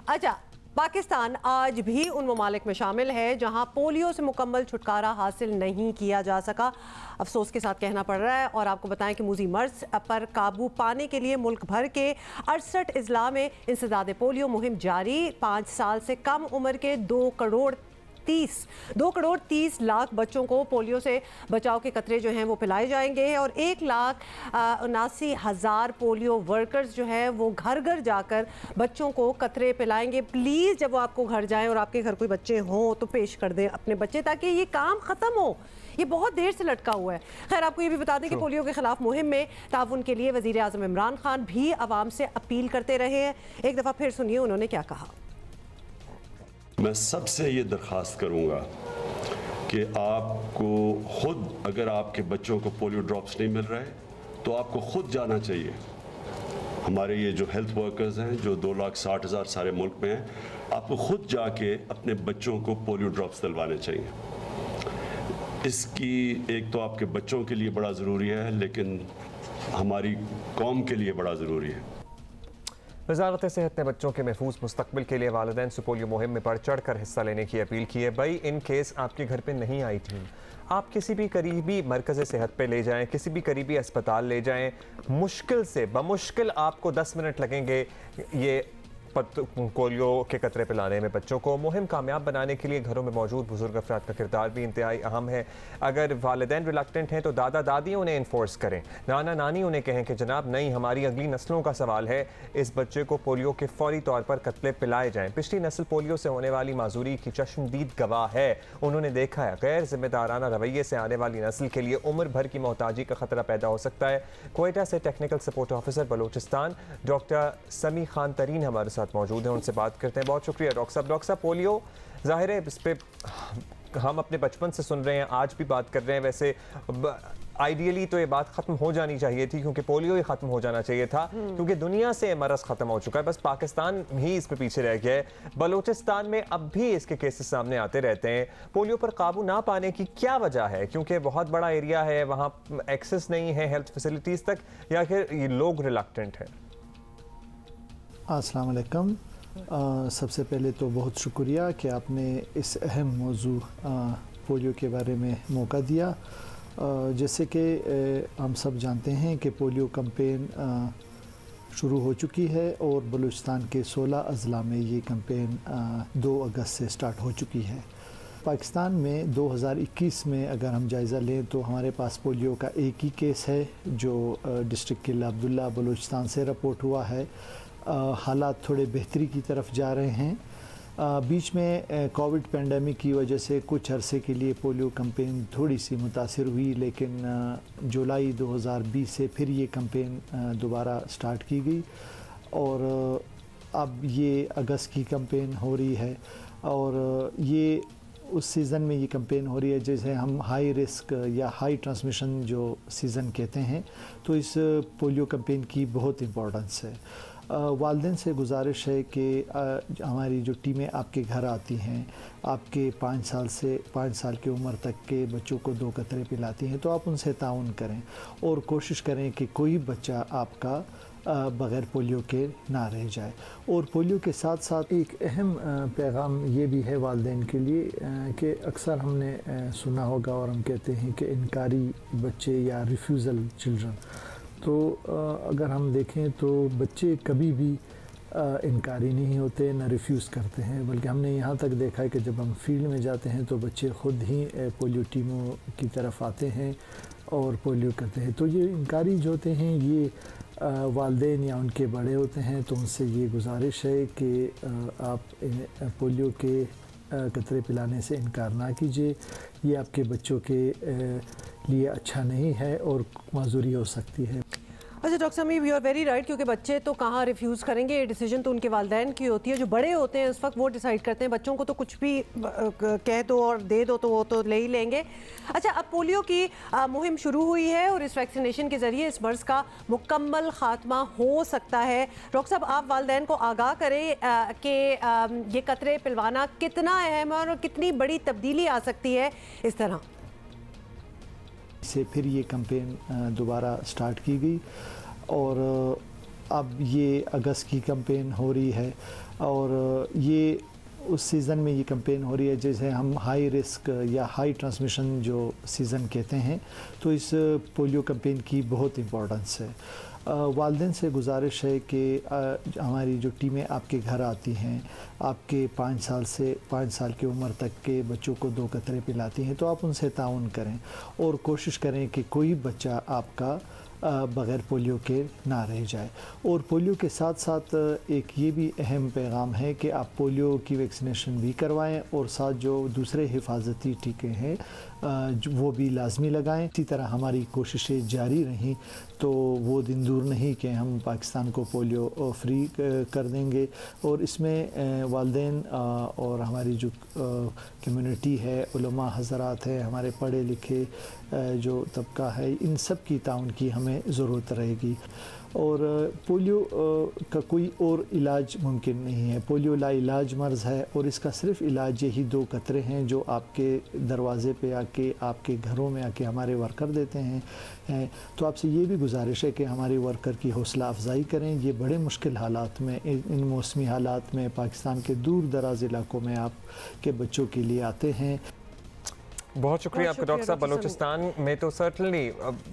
अच्छा, पाकिस्तान आज भी उन ममालिक में शामिल है जहां पोलियो से मुकम्मल छुटकारा हासिल नहीं किया जा सका, अफसोस के साथ कहना पड़ रहा है। और आपको बताएं कि मूजी मर्ज पर काबू पाने के लिए मुल्क भर के 68 अजला में इंसदाद पोलियो मुहिम जारी। 5 साल से कम उम्र के 2 करोड़ 30 लाख बच्चों को पोलियो से बचाव के कतरे जो हैं वो पिलाए जाएंगे, और 1,79,000 पोलियो वर्कर्स जो है वो घर घर जाकर बच्चों को कतरे पिलाएंगे। प्लीज़ जब वो आपको घर जाएं और आपके घर कोई बच्चे हों तो पेश कर दें अपने बच्चे, ताकि ये काम ख़त्म हो। ये बहुत देर से लटका हुआ है। खैर, आपको ये भी बता दें कि पोलियो के खिलाफ मुहिम में ताउन के लिए वज़ीर आज़म इमरान खान भी आवाम से अपील करते रहे हैं। एक दफ़ा फिर सुनिए उन्होंने क्या कहा। मैं सबसे ये दरख्वास्त करूँगा कि आपको खुद, अगर आपके बच्चों को पोलियो ड्रॉप्स नहीं मिल रहे तो आपको खुद जाना चाहिए। हमारे ये जो हेल्थ वर्कर्स हैं जो 2,60,000 सारे मुल्क में हैं, आपको खुद जाके अपने बच्चों को पोलियो ड्रॉप्स दिलवाने चाहिए। इसकी एक तो आपके बच्चों के लिए बड़ा ज़रूरी है, लेकिन हमारी कौम के लिए बड़ा ज़रूरी है। वज़ारत सेहत ने बच्चों के महफूज मुस्तकबिल के लिए वालिदैन से पोलियो मुहिम में बढ़ चढ़ कर हिस्सा लेने की अपील की है। भाई, इन केस आपके घर पे नहीं आई टीम, आप किसी भी करीबी मरकज़ सेहत पे ले जाएं, किसी भी करीबी अस्पताल ले जाएं। मुश्किल से बमुश्किल आपको 10 मिनट लगेंगे ये पोलियो के कतरे पिलाने में बच्चों को। मुहिम कामयाब बनाने के लिए घरों में मौजूद बुजुर्ग अफराद का किरदार भी इंतहाई अहम है। अगर वालिदैन रिलक्टेंट हैं तो दादा दादी उन्हें इन्फोर्स करें, नाना नानी उन्हें कहें कि जनाब नहीं, हमारी अगली नस्लों का सवाल है, इस बच्चे को पोलियो के फौरी तौर पर कतले पिलाए जाएँ। पिछली नस्ल पोलियो से होने वाली माजूरी की चश्मदीद गवाह है। उन्होंने देखा है गैर जिम्मेदाराना रवैये से आने वाली नस्ल के लिए उम्र भर की मोहताजी का खतरा पैदा हो सकता है। क्वेटा से technical support officer Balochistan doctor समी खान तरीन हमारे साथ मौजूद हैं, उनसे बात करते हैं। बहुत शुक्रिया डॉक्टर साहब। डॉक्टर साहब, पोलियो जाहिर है इस पे हम अपने बचपन से सुन रहे हैं, आज भी बात कर रहे हैं। वैसे आइडियली तो ये बात खत्म हो जानी चाहिए थी, क्योंकि पोलियो ही खत्म हो जाना चाहिए था, क्योंकि दुनिया से मरज़ खत्म हो चुका है, बस पाकिस्तान ही इस पे पीछे रह गया है। बलूचिस्तान में अब भी इसके केसेस सामने आते रहते हैं। पोलियो पर काबू ना पाने की क्या वजह है? क्योंकि बहुत बड़ा एरिया है, वहाँ एक्सेस नहीं है हेल्थ फैसिलिटीज़ तक, या फिर ये लोग रिलक्टेंट हैं? अस्सलाम वालेकुम। सबसे पहले तो बहुत शुक्रिया कि आपने इस अहम मौजू पोलियो के बारे में मौका दिया। जैसे कि हम सब जानते हैं कि पोलियो कैंपेन शुरू हो चुकी है और बलूचिस्तान के 16 अजला में ये कैंपेन 2 अगस्त से स्टार्ट हो चुकी है। पाकिस्तान में 2021 में अगर हम जायज़ा लें तो हमारे पास पोलियो का एक ही केस है जो डिस्ट्रिक्ट किला अब्दुल्ला बलूचिस्तान से रिपोर्ट हुआ है। हालात थोड़े बेहतरी की तरफ जा रहे हैं। बीच में कोविड पेंडेमिक की वजह से कुछ अरसे के लिए पोलियो कैंपेन थोड़ी सी मुतासिर हुई, लेकिन जुलाई 2020 से फिर ये कैंपेन दोबारा स्टार्ट की गई और अब ये अगस्त की कैंपेन हो रही है और ये उस सीज़न में ये कैंपेन हो रही है जैसे हम हाई रिस्क या हाई ट्रांसमिशन जो सीज़न कहते हैं। तो इस पोलियो कैंपेन की बहुत इम्पोर्टेंस है। वालिदैन से गुजारिश है कि हमारी जो टीमें आपके घर आती हैं, आपके 5 साल की उम्र तक के बच्चों को 2 कतरे पिलाती हैं, तो आप उनसे ताउन करें और कोशिश करें कि कोई बच्चा आपका बग़ैर पोलियो के ना रह जाए। और पोलियो के साथ साथ एक अहम पैगाम ये भी है वालिदैन के लिए कि अक्सर हमने सुना होगा और हम कहते हैं कि इनकारी बच्चे या रिफ्यूज़ल चिल्ड्रन, तो अगर हम देखें तो बच्चे कभी भी इनकारी नहीं होते, ना रिफ्यूज़ करते हैं, बल्कि हमने यहाँ तक देखा है कि जब हम फील्ड में जाते हैं तो बच्चे ख़ुद ही पोलियो टीमों की तरफ आते हैं और पोलियो करते हैं। तो ये इनकारी जो होते हैं ये वालिदैन या उनके बड़े होते हैं, तो उनसे ये गुजारिश है कि आप पोलियो के कतरे पिलाने से इनकार ना कीजिए। ये आपके बच्चों के लिए अच्छा नहीं है और माजूरी हो सकती है। अच्छा doctor Samim, you are very right, क्योंकि बच्चे तो कहाँ रिफ्यूज़ करेंगे, ये डिसीजन तो उनके वालिदैन की होती है। जो बड़े होते हैं उस वक्त वो डिसाइड करते हैं, बच्चों को तो कुछ भी कह दो और दे दो तो वो तो ले ही लेंगे। अच्छा, अब पोलियो की मुहिम शुरू हुई है और इस वैक्सीनेशन के ज़रिए इस मर्ज़ का मुकम्मल ख़ात्मा हो सकता है। डॉक्टर साहब, आप वालिदैन को आगाह करें कि ये कतरे पिलवाना कितना अहम है और कितनी बड़ी तब्दीली आ सकती है इस तरह से। फिर ये कैंपेन दोबारा स्टार्ट की गई और अब ये अगस्त की कैंपेन हो रही है और ये उस सीज़न में ये कैंपेन हो रही है जैसे हम हाई रिस्क या हाई ट्रांसमिशन जो सीज़न कहते हैं। तो इस पोलियो कैंपेन की बहुत इम्पोर्टेंस है। वालिदैन से गुजारिश है कि हमारी जो टीमें आपके घर आती हैं, आपके 5 साल की उम्र तक के बच्चों को 2 कतरे पिलाती हैं, तो आप उनसे ताउन करें और कोशिश करें कि कोई बच्चा आपका बग़ैर पोलियो के ना रह जाए। और पोलियो के साथ साथ एक ये भी अहम पैगाम है कि आप पोलियो की वैक्सीनेशन भी करवाएं और साथ जो दूसरे हिफाजती टीके हैं वो भी लाजमी लगाएं। इसी तरह हमारी कोशिशें जारी रहें तो वो दिन दूर नहीं कि हम पाकिस्तान को पोलियो फ्री कर देंगे। और इसमें वालिदैन और हमारी जो कम्युनिटी है, उलमा हज़रात है, हमारे पढ़े लिखे जो तबका है, इन सब की ताउन की हमें ज़रूरत रहेगी। और पोलियो का कोई और इलाज मुमकिन नहीं है। पोलियो लाइलाज मर्ज़ है और इसका सिर्फ इलाज यही 2 कतरे हैं जो आपके दरवाज़े पे आके, आपके घरों में आके हमारे वर्कर देते हैं। तो आपसे ये भी गुजारिश है कि हमारे वर्कर की हौसला अफजाई करें। ये बड़े मुश्किल हालात में, इन मौसमी हालात में पाकिस्तान के दूर दराज इलाकों में आपके बच्चों के लिए आते हैं। बहुत शुक्रिया आपका डॉक्टर साहब। बलूचिस्तान में तो सर्टनली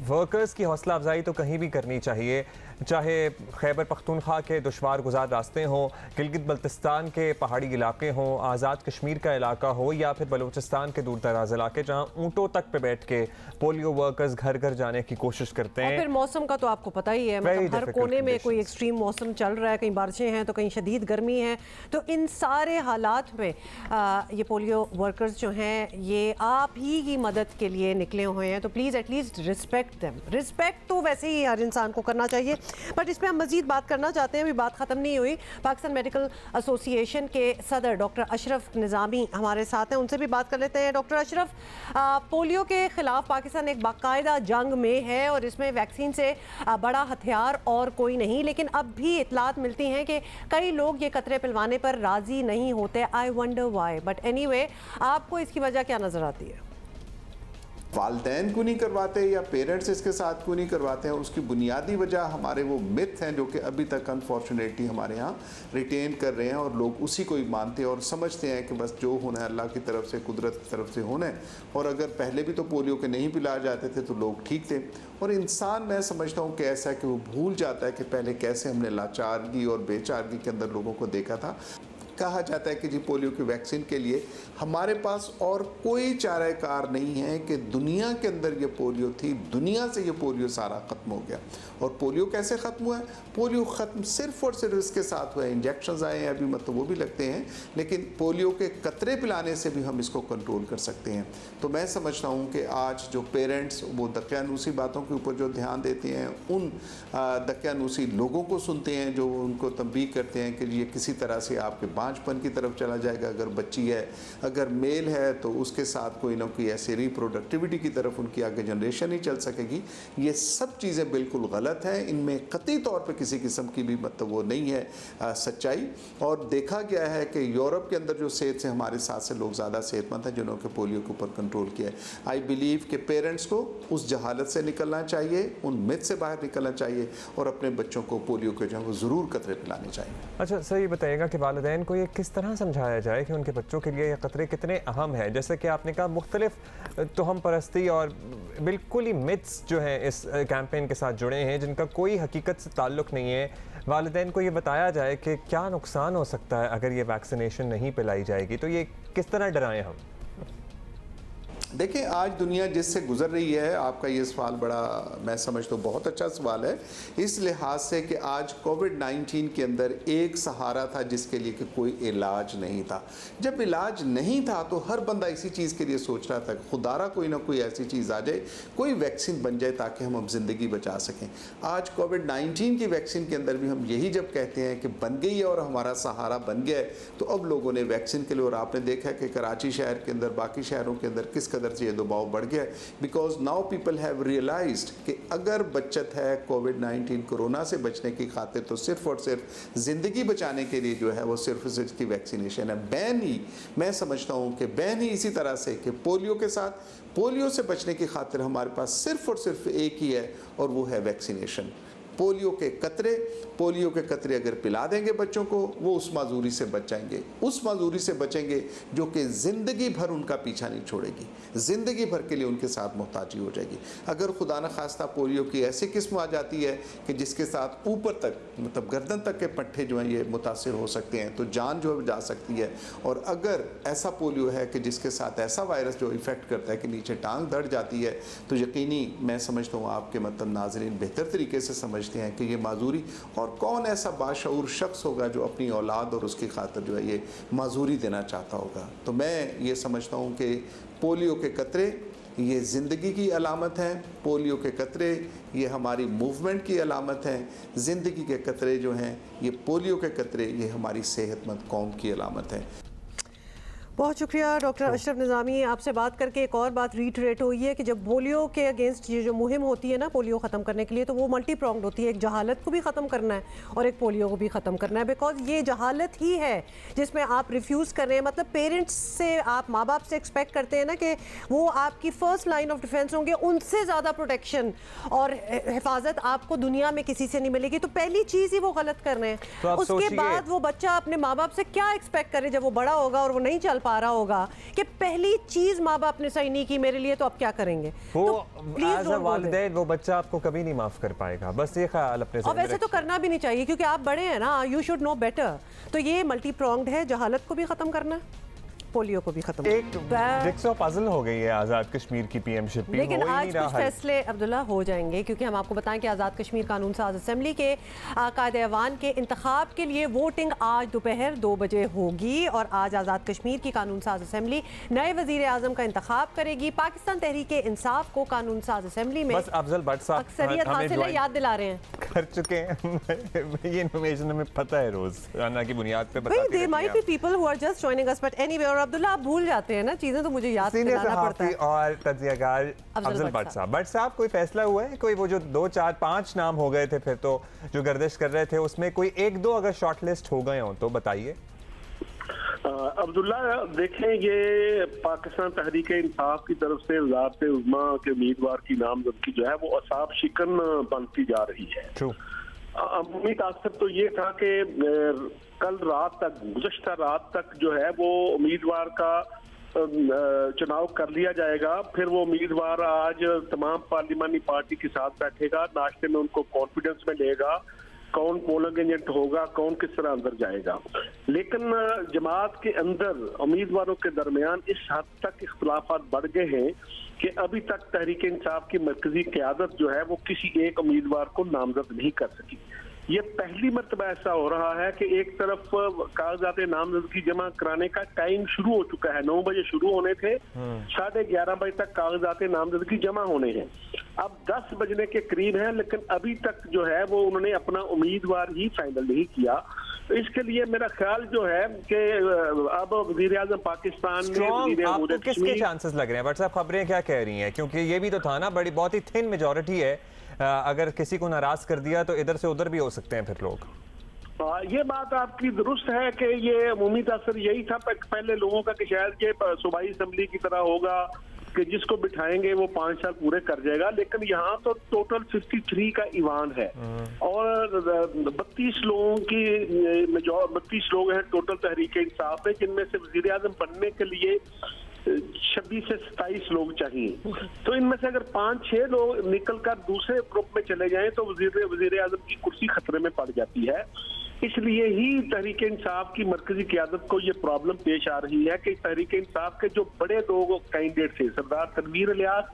वर्कर्स की हौसला अफजाई तो कहीं भी करनी चाहिए, चाहे खैबर पख्तूनख्वा के दुश्वार गुजार रास्ते हों, गिलगित बल्तिस्तान के पहाड़ी इलाके हों, आज़ाद कश्मीर का इलाका हो या फिर बलूचिस्तान के दूर दराज इलाके जहाँ ऊँटों तक पे बैठ के पोलियो वर्कर्स घर घर जाने की कोशिश करते हैं। और फिर मौसम का तो आपको पता ही है, मतलब हर कोने में कोई एक्सट्रीम मौसम चल रहा है, कहीं बारिशें हैं तो कहीं शदीद गर्मी है। तो इन सारे हालात में ये पोलियो वर्कर्स जो हैं ये आप ही की मदद के लिए निकले हुए हैं, तो please at least respect them. Respect तो वैसे ही हर इंसान को करना चाहिए, बट इस पर हम मजीद बात करना चाहते हैं। अभी बात ख़त्म नहीं हुई। पाकिस्तान मेडिकल एसोसिएशन के सदर डॉक्टर अशरफ निज़ामी हमारे साथ हैं, उनसे भी बात कर लेते हैं। डॉक्टर अशरफ, पोलियो के ख़िलाफ़ पाकिस्तान एक बाकायदा जंग में है और इसमें वैक्सीन से बड़ा हथियार और कोई नहीं, लेकिन अब भी इतलात मिलती हैं कि कई लोग ये कतरे पिलवाने पर राज़ी नहीं होते। I wonder why, but anyway, आपको इसकी वजह क्या नज़र आती है? वालिदैन को नहीं करवाते या पेरेंट्स इसके साथ को नहीं करवाते हैं, उसकी बुनियादी वजह हमारे वो मिथ हैं जो कि अभी तक अनफॉर्चुनेटली हमारे यहाँ रिटेन कर रहे हैं और लोग उसी को ही मानते हैं और समझते हैं कि बस जो होना है अल्लाह की तरफ से, कुदरत की तरफ से होना है। और अगर पहले भी तो पोलियो के नहीं पिलाए जाते थे तो लोग ठीक थे। और इंसान, मैं समझता हूँ कि ऐसा है कि वो भूल जाता है कि पहले कैसे हमने लाचारगी और बेचारगी के अंदर लोगों को देखा था। कहा जाता है कि जी पोलियो की वैक्सीन के लिए हमारे पास और कोई चाराकार नहीं है कि दुनिया के अंदर ये पोलियो थी, दुनिया से ये पोलियो सारा ख़त्म हो गया। और पोलियो कैसे ख़त्म हुआ है? पोलियो ख़त्म सिर्फ और सिर्फ इसके साथ हुआ है, इंजेक्शंस आए हैं अभी, मतलब वो भी लगते हैं, लेकिन पोलियो के कतरे पिलाने से भी हम इसको कंट्रोल कर सकते हैं। तो मैं समझता हूँ कि आज जो पेरेंट्स वो दकियानूसी बातों के ऊपर जो ध्यान देते हैं, उन दकियानूसी लोगों को सुनते हैं जो उनको तंबीह करते हैं कि ये किसी तरह से आपके बांझपन की तरफ चला जाएगा। अगर बच्ची है, अगर मेल है, तो उसके साथ कोई ना कोई ऐसी रिप्रोडक्टिविटी की तरफ उनकी आगे जनरेशन ही चल सकेगी। ये सब चीज़ें बिल्कुल गलत हैं, इनमें कतई तौर पर किसी किस्म की भी मतलब वो नहीं है सच्चाई। और देखा गया है कि यूरोप के अंदर जो सेहत से हमारे साथ से लोग ज़्यादा सेहतमंद हैं जिन्होंने पोलियो के ऊपर कंट्रोल किया है। आई बिलीव कि पेरेंट्स को उस जहालत से निकलना चाहिए, उन मिथ से बाहर निकलना चाहिए और अपने बच्चों को पोलियो के जो है वो ज़रूर कतरे पिलाने चाहिए। अच्छा सर, ये बताइएगा कि वालिदैन को ये किस तरह समझाया जाए कि उनके बच्चों के लिए ये कतरे कितने अहम हैं? जैसे कि आपने कहा मुख्तलिफ तोहम परस्ती और बिल्कुल ही मिथ्स जो हैं इस कैंपेन के साथ जुड़े हैं जिनका कोई हकीकत से ताल्लुक़ नहीं है। वालिदैन को ये बताया जाए कि क्या नुकसान हो सकता है अगर ये वैक्सीनेशन नहीं पिलाई जाएगी, तो ये किस तरह डराएं हम? देखिए, आज दुनिया जिससे गुजर रही है, आपका ये सवाल बड़ा मैं समझता हूँ बहुत अच्छा सवाल है, इस लिहाज से कि आज कोविड-19 के अंदर एक सहारा था जिसके लिए कि कोई इलाज नहीं था। जब इलाज नहीं था तो हर बंदा इसी चीज़ के लिए सोच रहा था खुदारा कोई ना कोई ऐसी चीज़ आ जाए, कोई वैक्सीन बन जाए ताकि हम ज़िंदगी बचा सकें। आज कोविड-19 की वैक्सीन के अंदर भी हम यही जब कहते हैं कि बन गई है और हमारा सहारा बन गया है, तो अब लोगों ने वैक्सीन के लिए, और आपने देखा कि कराची शहर के अंदर, बाकी शहरों के अंदर किस से ये दबाव बढ़ गया, because now people have realised कि अगर बचत है कोविड-19 कोरोना से बचने की खातिर तो सिर्फ और सिर्फ ज़िंदगी बचाने के लिए जो है वो सिर्फ इसकी वैक्सीनेशन है। बैन ही, मैं समझता हूँ कि बैन ही इसी तरह से कि पोलियो के साथ, पोलियो से बचने की खातिर हमारे पास सिर्फ और सिर्फ एक ही है और वो है वैक्सीनेशन। पोलियो के कतरे अगर पिला देंगे बच्चों को, वो उस माजूरी से बच जाएंगे, उस माजूरी से बचेंगे जो कि ज़िंदगी भर उनका पीछा नहीं छोड़ेगी, ज़िंदगी भर के लिए उनके साथ मोहताजी हो जाएगी। अगर खुदा न खास्ता पोलियो की ऐसी किस्म आ जाती है कि जिसके साथ ऊपर तक, मतलब गर्दन तक के पट्टे जो हैं ये मुतासिर हो सकते हैं, तो जान जो है जा सकती है। और अगर ऐसा पोलियो है कि जिसके साथ ऐसा वायरस जो इफ़ेक्ट करता है कि नीचे टांग दड़ जाती है, तो यकीनी मैं समझता हूँ आपके मतलब नाज़रीन बेहतर तरीके से समझते हैं कि ये माजूरी, और कौन ऐसा बाशऊर शख्स होगा जो अपनी औलाद और उसकी खातिर जो है ये माजूरी देना चाहता होगा। तो मैं ये समझता हूँ कि पोलियो के कतरे ये ज़िंदगी की अलामत हैं, पोलियो के कतरे ये हमारी मूवमेंट की अलामत हैं, ज़िंदगी के कतरे जो हैं ये पोलियो के कतरे ये हमारी सेहतमंद कौम की अलामत हैं। बहुत शुक्रिया डॉक्टर अशरफ निज़ामी। आपसे बात करके एक और बात रीटरेट हुई है कि जब पोलियो के अगेंस्ट ये जो मुहिम होती है ना पोलियो ख़त्म करने के लिए, तो वो मल्टी प्रॉन्ग्ड होती है। एक जहालत को भी ख़त्म करना है और एक पोलियो को भी ख़त्म करना है, बिकॉज ये जहालत ही है जिसमें आप रिफ्यूज़ कर रहे हैं। मतलब पेरेंट्स से, आप माँ बाप से एक्सपेक्ट करते हैं ना कि वो आपकी फ़र्स्ट लाइन ऑफ डिफेंस होंगे, उनसे ज़्यादा प्रोटेक्शन और हिफाजत आपको दुनिया में किसी से नहीं मिलेगी। तो पहली चीज़ ही वो गलत कर रहे हैं। तो उसके बाद वो बच्चा अपने माँ बाप से क्या एक्सपेक्ट करे जब वो बड़ा होगा और वो नहीं चल पा रहा होगा कि पहली चीज माँ बाप ने सही नहीं की मेरे लिए, तो अब क्या करेंगे? वो एज अ वालिदैन वो बच्चा आपको कभी नहीं माफ कर पाएगा, बस ये ख्याल अपने और वैसे तो करना भी नहीं चाहिए क्योंकि आप बड़े हैं ना, यू शुड नो बेटर। तो ये मल्टी प्रॉन्ग्ड है, जहालत को भी खत्म करना है, पोलियो को भी खत्म। एक जिक्सॉ पज़ल हो गई है आज़ाद कश्मीर की पीएमशिप भी, लेकिन आज कुछ फैसले अब्दुल्ला हो जाएंगे क्योंकि हम आपको बताएं कि आज़ाद कश्मीर कानून साज असेंबली के कायदे-ए-वान के इंतखाब के लिए वोटिंग आज दोपहर 2 बजे होगी और आज आज़ाद कश्मीर की कानून साज असेंबली नए वज़ीर आज़म का इंतखाब करेगी। पाकिस्तान तहरीक इंसाफ को कानून साज असेंबली में अफजल भट्ट साहब अक्सरियत हासिल है, याद दिला रहे हैं, कर चुके हैं। ये इन्फॉर्मेशन हमें पता है रोज़ाना की बुनियाद पे बताते हैं। There might be people who are just joining us, but anyway. और अब्दुल्ला आप भूल जाते हैं ना चीजें, तो मुझे याद दिलाना पड़ता है। और तज्जियाकार अफजल भट्ट साहब, कोई फैसला हुआ है? कोई वो जो 2, 4, 5 नाम हो गए थे फिर तो जो गर्दिश कर रहे थे, उसमें कोई 1-2 अगर शॉर्टलिस्ट हो गए हों तो बताइए। अब्दुल्ला देखें, ये पाकिस्तान तहरीक इंसाफ की तरफ से वज़ारत उज़्मा के उम्मीदवार की नामजदगी जो है वो असाब शिकन बनती जा रही है। अमूमी तासर तो ये था कि कल रात तक, गुज़श्ता रात तक जो है वो उम्मीदवार का चुनाव कर लिया जाएगा। फिर वो उम्मीदवार आज तमाम पार्लिमानी पार्टी के साथ बैठेगा, नाश्ते में उनको कॉन्फिडेंस में लेगा, कौन पोलिंग एजेंट होगा, कौन किस तरह अंदर जाएगा। लेकिन जमात के अंदर उम्मीदवारों के दरमियान इस हद तक इख्तिलाफात बढ़ गए हैं कि अभी तक तहरीक इंसाफ की मरकजी क़यादत जो है वो किसी एक उम्मीदवार को नामजद नहीं कर सकी। ये पहली मरतबा ऐसा हो रहा है कि एक तरफ कागजात नामजदगी जमा कराने का टाइम शुरू हो चुका है, 9 बजे शुरू होने थे, 11:30 बजे तक कागजात नामजदगी जमा होने हैं, अब 10 बजने के करीब है, लेकिन अभी तक जो है वो उन्होंने अपना उम्मीदवार ही फाइनल नहीं किया। तो इसके लिए मेरा ख्याल जो है कि अब वज़ीर आज़म पाकिस्तान में आपको किसके चांसेस लग रहे हैं? व्हाट्सएप खबरें क्या कह रही हैं? क्योंकि ये भी तो था ना, बहुत ही थिन मेजॉरिटी है, अगर किसी को नाराज कर दिया तो इधर से उधर भी हो सकते हैं फिर लोग। ये बात आपकी दुरुस्त है कि ये उम्मीद असर यही था पहले लोगों का कि शायद ये सूबाई असेंबली की तरह होगा कि जिसको बिठाएंगे वो 5 साल पूरे कर जाएगा, लेकिन यहाँ तो टोटल 53 का ईवान है और 32 लोगों की 32 लोग हैं टोटल तहरीक इंसाफ में, जिनमें से वज़ीर आज़म बनने के लिए 26 से 27 लोग चाहिए। तो इनमें से अगर 5-6 लोग निकल कर दूसरे ग्रुप में चले जाएं तो वज़ीर आज़म की कुर्सी खतरे में पड़ जाती है। इसलिए ही तहरीक इंसाफ की मरकजी क़यादत को ये प्रॉब्लम पेश आ रही है कि तहरीक इंसाफ के जो बड़े 2 कैंडिडेट थे, सरदार तनवीर इलियास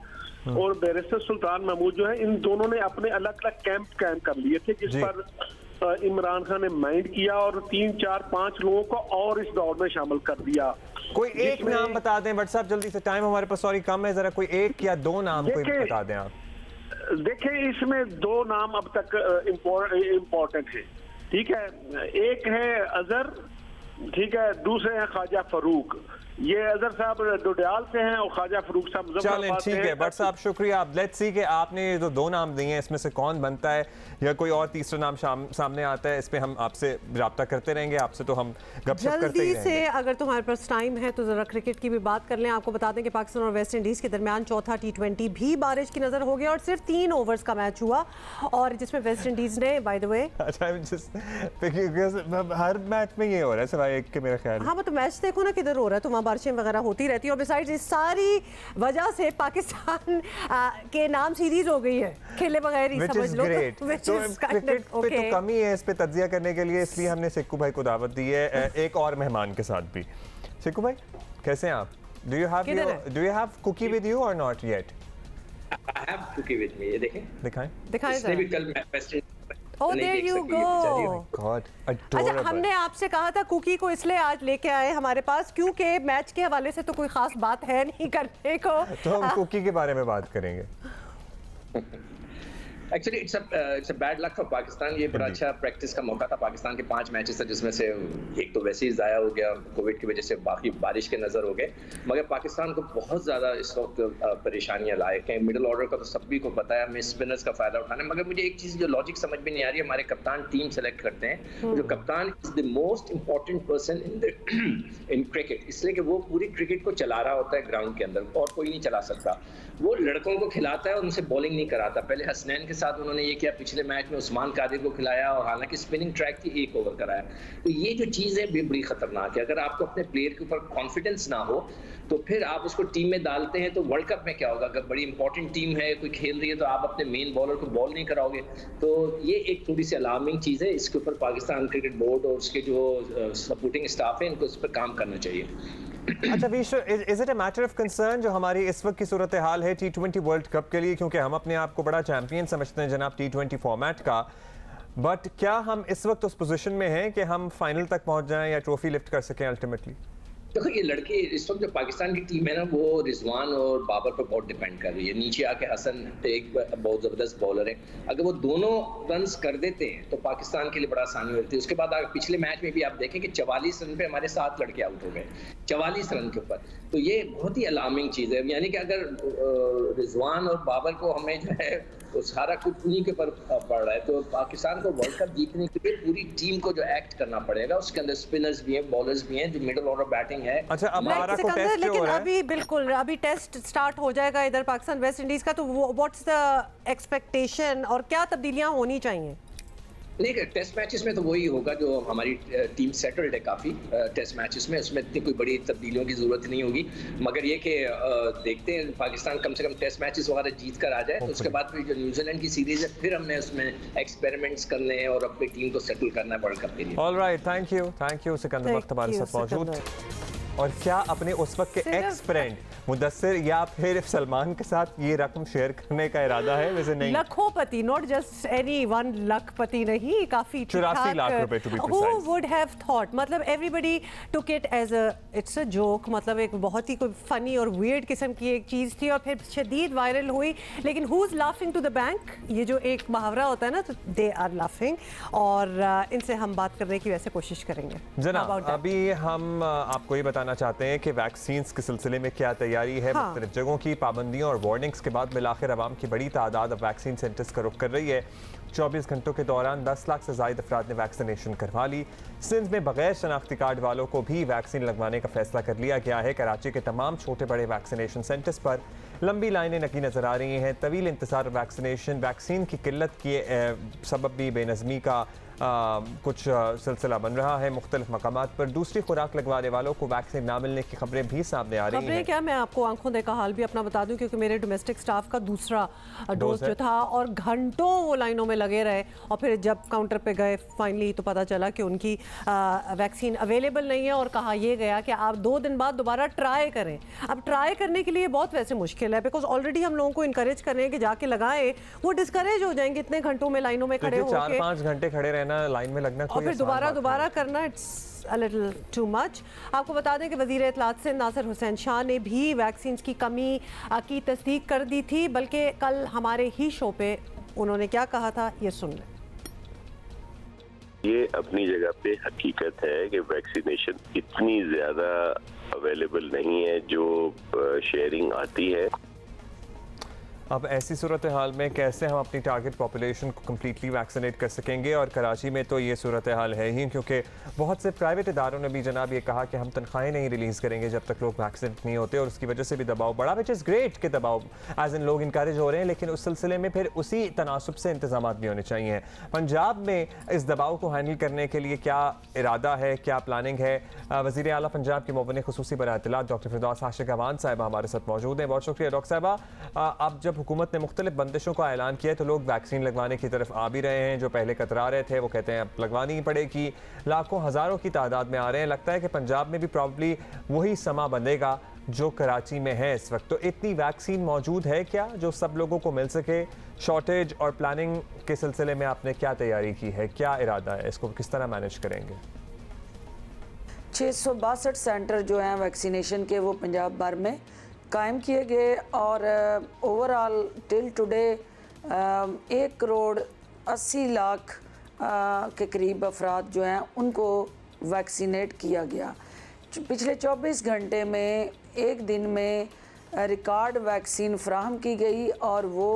और बैरिस्टर सुल्तान महमूद, जो है इन दोनों ने अपने अलग अलग कैंप कायम कर लिए थे, जिस पर इमरान खान ने माइंड किया और 3, 4, 5 लोगों को और इस दौर में शामिल कर दिया। कोई एक नाम बता दें व्हाट्सएप, जल्दी से, टाइम हमारे पास सॉरी कम है, जरा कोई 1 या 2 नाम कोई बता दें आप। देखें, इसमें 2 नाम अब तक इम्पोर्टेंट है, ठीक है। एक है अजहर, ठीक है, दूसरे हैं ख्वाजा फरूक। ये अजहर साहब डोडियाल से हैं और ख्वाजा फरूक साहब चलें, ठीक है बट साहब शुक्रिया। आप लेट्स सी कि आपने जो 2 नाम दिए हैं इसमें से कौन बनता है या कोई और तीसरा नाम सामने आता है, इस पे हम आपसे रब्ता करते रहेंगे, आपसे तो हम गपशप करते ही रहेंगे। से अगर तुम्हारे पास टाइम है तो जरा क्रिकेट की भी बात कर लें। आपको बता दें कि पाकिस्तान और वेस्ट इंडीज के दरमियान चौथा T20 भी बारिश की नजर हो गया और सिर्फ 3 ओवर्स का मैच हुआ और जिसमें वेस्ट इंडीज ने bye the way her match में ये हो रहा है सिवाय एक के मेरा ख्याल। हाँ तो मैच देखो ना किधर हो रहा है, तो वहाँ बारिशें वगैरह होती रहती है और बिसाइड्स इस सारी वजह से पाकिस्तान के नाम सीरीज हो गई है खेले बगैर ही, समझ लो। क्रिकेट पे तो कमी है, इस पे तज्जिया करने के लिए, इसलिए हमने सिक्कू भाई को दावत दी है एक और मेहमान के साथ भी। सिक्कू भाई कैसे हैं आप? Do you have cookie with you or not yet? I have cookie with me, ये देखें, दिखाएं इसने भी कल वेस्ट Oh, there you go. God, अच्छा, हमने आपसे कहा था कुकी को इसलिए आज लेके आए हमारे पास क्योंकि मैच के हवाले से तो कोई खास बात है नहीं करने को, तो हम कुकी के बारे में बात करेंगे। Actually it's a bad luck for Pakistan. ये बड़ा अच्छा प्रैक्टिस का मौका था। पाकिस्तान के 5 मैचेस थे जिसमें से एक तो वैसे ही ज़ाया हो गया कोविड की वजह से, बाकी बारिश के नज़र हो गए। मगर पाकिस्तान को बहुत ज़्यादा इस वक्त परेशानियां लायक हैं। मिडिल ऑर्डर का तो सभी को पता है, हमें स्पिनर्स का फ़ायदा उठाना है। मगर मुझे एक चीज़ जो लॉजिक समझ में नहीं आ रही है, हमारे कप्तान टीम सेलेक्ट करते हैं, जो कप्तान is the most important person in cricket, इसलिए कि वो पूरी क्रिकेट को चला रहा होता है ग्राउंड के अंदर, और कोई नहीं चला सकता। वो लड़कों को खिलाता है और उनसे बॉलिंग नहीं कराता। पहले हसनैन के साथ उन्होंने ये किया, पिछले मैच में उस्मान कादिर को खिलाया और हालांकि स्पिनिंग ट्रैक थी, 1 ओवर कराया। तो ये जो चीज़ है बड़ी खतरनाक है। अगर आपको अपने प्लेयर के ऊपर कॉन्फिडेंस ना हो तो फिर आप उसको टीम में डालते हैं तो वर्ल्ड कप में क्या होगा? अगर बड़ी इंपॉर्टेंट टीम है, कोई खेल रही है, तो आप अपने मेन बॉलर को बॉल नहीं कराओगे। तो ये एक थोड़ी सी अलार्मिंग चीज़ है। इसके ऊपर पाकिस्तान क्रिकेट बोर्ड और उसके जो सपोर्टिंग स्टाफ है, इनको इस पर काम करना चाहिए। अच्छा विश्व, is it a matter of concern जो हमारी इस वक्त की सूरत हाल है T20 वर्ल्ड कप के लिए, क्योंकि हम अपने आप को बड़ा चैंपियन समझते हैं जनाब T20 फॉर्मेट का, बट क्या हम इस वक्त उस पोजीशन में हैं कि हम फाइनल तक पहुंच जाएं या ट्रॉफी लिफ्ट कर सकें अल्टीमेटली? देखो, ये लड़के इस वक्त जो पाकिस्तान की टीम है ना, वो रिजवान और बाबर पर बहुत डिपेंड कर रही है। नीचे आके हसन एक बहुत ज़बरदस्त बॉलर है, अगर वो दोनों रन्स कर देते हैं तो पाकिस्तान के लिए बड़ा आसानी होती है। उसके बाद पिछले मैच में भी आप देखें कि 44 रन पे हमारे 7 लड़के आउट हो गए, 44 रन के ऊपर। तो ये बहुत ही अलार्मिंग चीज़ है। यानी कि अगर रिजवान और बाबर को हमें जो है तो सारा कुछ उन्हीं के ऊपर पड़ रहा है, तो पाकिस्तान को वर्ल्ड कप जीतने के लिए पूरी टीम को जो एक्ट करना पड़ेगा, उसके अंदर स्पिनर्स भी हैं, बॉलर्स भी हैं, जो मिडिल ऑर्डर बैटिंग है। अच्छा, अब हमारा को टेस्ट जो हो रहा है, अभी बिल्कुल अभी टेस्ट स्टार्ट हो जाएगा इधर पाकिस्तान वेस्ट इंडीज का, तो व्हाट्स द एक्सपेक्टेशन और क्या तब्दीलियां होनी चाहिए? नहीं, टेस्ट मैचेस में तो वही होगा जो हमारी टीम सेटल्ड है काफ़ी टेस्ट मैचेस में, उसमें इतनी कोई बड़ी तब्दीलियों की ज़रूरत नहीं होगी। मगर ये कि देखते हैं पाकिस्तान कम से कम टेस्ट मैचेस वगैरह जीत कर आ जाए, तो उसके बाद फिर जो न्यूजीलैंड की सीरीज़ है फिर हमने उसमें एक्सपेरिमेंट्स करने हैं और अपनी टीम को सेटल करना है वर्ल्ड कप के लिए। ऑलराइट, थैंक यू सिकंदर वक्त हमारे साथ मौजूद। और क्या अपने उस वक्त के एक्स फ्रेंड मुदस्सिर या फिर सलमान के साथ ये रकम शेयर करने का इरादा है? वैसे नहीं, लखोपति, नॉट जस्ट एनी वन लखपति नहीं, काफी 84 लाख रुपए to be precise. Who would have thought, मतलब everybody took it as it's a joke, मतलब एक बहुत ही कोई फनी और वियर्ड किस्म की एक चीज थी और फिर शदीद वायरल हुई। लेकिन who's laughing to the bank, ये जो एक मुहावरा होता है ना, तो they are laughing। और इनसे हम बात करने की वैसे कोशिश करेंगे। जनाब, अभी हम आपको ये बताना चाहते हैं कि वैक्सीन के सिलसिले में क्या तैयारी है। मुख्तलिफ जगहों की पाबंदियों और वार्निंग्स के बाद मिलाकर आवाम की बड़ी तादाद अब वैक्सीन सेंटर्स का रुख कर रही है। 24 घंटों के दौरान 10 लाख से ज़ायद अफराद ने वैक्सीनेशन करवा ली। सिंध में बगैर शनाख्ती कार्ड वालों को भी वैक्सीन लगवाने का फैसला कर लिया गया है। कराची के तमाम छोटे बड़े वैक्सीनेशन सेंटर्स पर लंबी लाइनें लगी नजर आ रही हैं। तवील इंतजार वैक्सीन की किल्लत के सबब भी बेनज़मी का कुछ सिलसिला बन रहा है मुख्तलिफ मकामात पर। दूसरी खुराक लगवाने वालों को वैक्सीन ना मिलने की खबरें भी सामने आ रही हैं। क्या मैं आपको आंखों देखा हाल भी अपना बता दूं, क्योंकि मेरे डोमेस्टिक स्टाफ का दूसरा डोज जो था और घंटों वो लाइनों में लगे रहे और फिर जब काउंटर पे गए फाइनली तो पता चला कि उनकी वैक्सीन अवेलेबल नहीं है और कहा यह गया कि आप 2 दिन बाद दोबारा ट्राई करें। अब ट्राई करने के लिए बहुत वैसे मुश्किल है, बिकॉज ऑलरेडी हम लोगों को इंकरेज कर रहे हैं कि जाके लगाएं, वो डिस्करेज हो जाएंगे इतने घंटों में लाइनों में खड़े होकर। 4-5 घंटे खड़े रहना, लाइन में लगना और फिर दोबारा करना, it's a little too much. आपको बता दें कि वज़ीर इत्तलात से नासिर हुसैन शाह ने भी वैक्सीन की कमी की तस्दीक कर दी थी, बल्कि कल हमारे ही शो पे उन्होंने क्या कहा था, ये सुन लें। ये अपनी जगह पे हकीकत है कि वैक्सीनेशन इतनी ज़्यादा अवेलेबल नहीं है जो शेयरिंग आती है। अब ऐसी सूरत हाल में कैसे हम अपनी टारगेट पॉपुलेशन को कम्प्लीटली वैक्सीनेट कर सकेंगे? और कराची में तो ये सूरत हाल है ही, क्योंकि बहुत से प्राइवेट इदारों ने भी जनाब ये कहा कि हम तनख्वाहें नहीं रिलीज़ करेंगे जब तक लोग वैक्सीनेट नहीं होते, और उसकी वजह से भी दबाव बढ़ा, विच इज़ ग्रेट कि दबाव एज इन लोग इंकरेज हो रहे हैं, लेकिन उस सिलसिले में फिर उसी तनासुब से इंतजाम भी होने चाहिए। पंजाब में इस दबाव को हैंडल करने के लिए क्या इरादा है, क्या प्लानिंग है? वज़ीर आला पंजाब की मुअव्विन खुसूसी बराए इत्तलात डॉक्टर फिरदौस आशिक अवान साहिबा हमारे साथ मौजूद हैं। बहुत शुक्रिया डॉक्टर साहिबा। अब जब हुकूमत ने मुख्तलिफ बंदिशों का ऐलान किया तो लोग वैक्सीन लगवाने की तरफ आ भी रहे हैं। जो पहले कतरा रहे थे वो कहते हैं अब लगवानी ही पड़ेगी। लाखों हज़ारों की तादाद में आ रहे हैं। लगता है कि पंजाब में भी प्रॉब्ली वही समा बंधेगा जो कराची में है इस वक्त। तो इतनी वैक्सीन मौजूद है क्या जो सब लोगों को मिल सके? शॉर्टेज और प्लानिंग के सिलसिले में आपने क्या तैयारी की है, क्या इरादा है, इसको किस तरह मैनेज करेंगे? 662 सेंटर जो हैं वैक्सीनेशन के वो पंजाब भर में कायम किए गए और overall till today 1 crore 80 lakh के करीब अफराद जो हैं उनको वैक्सीनेट किया गया। पिछले 24 घंटे में एक दिन में रिकॉर्ड वैक्सीन फ्राहम की गई और वो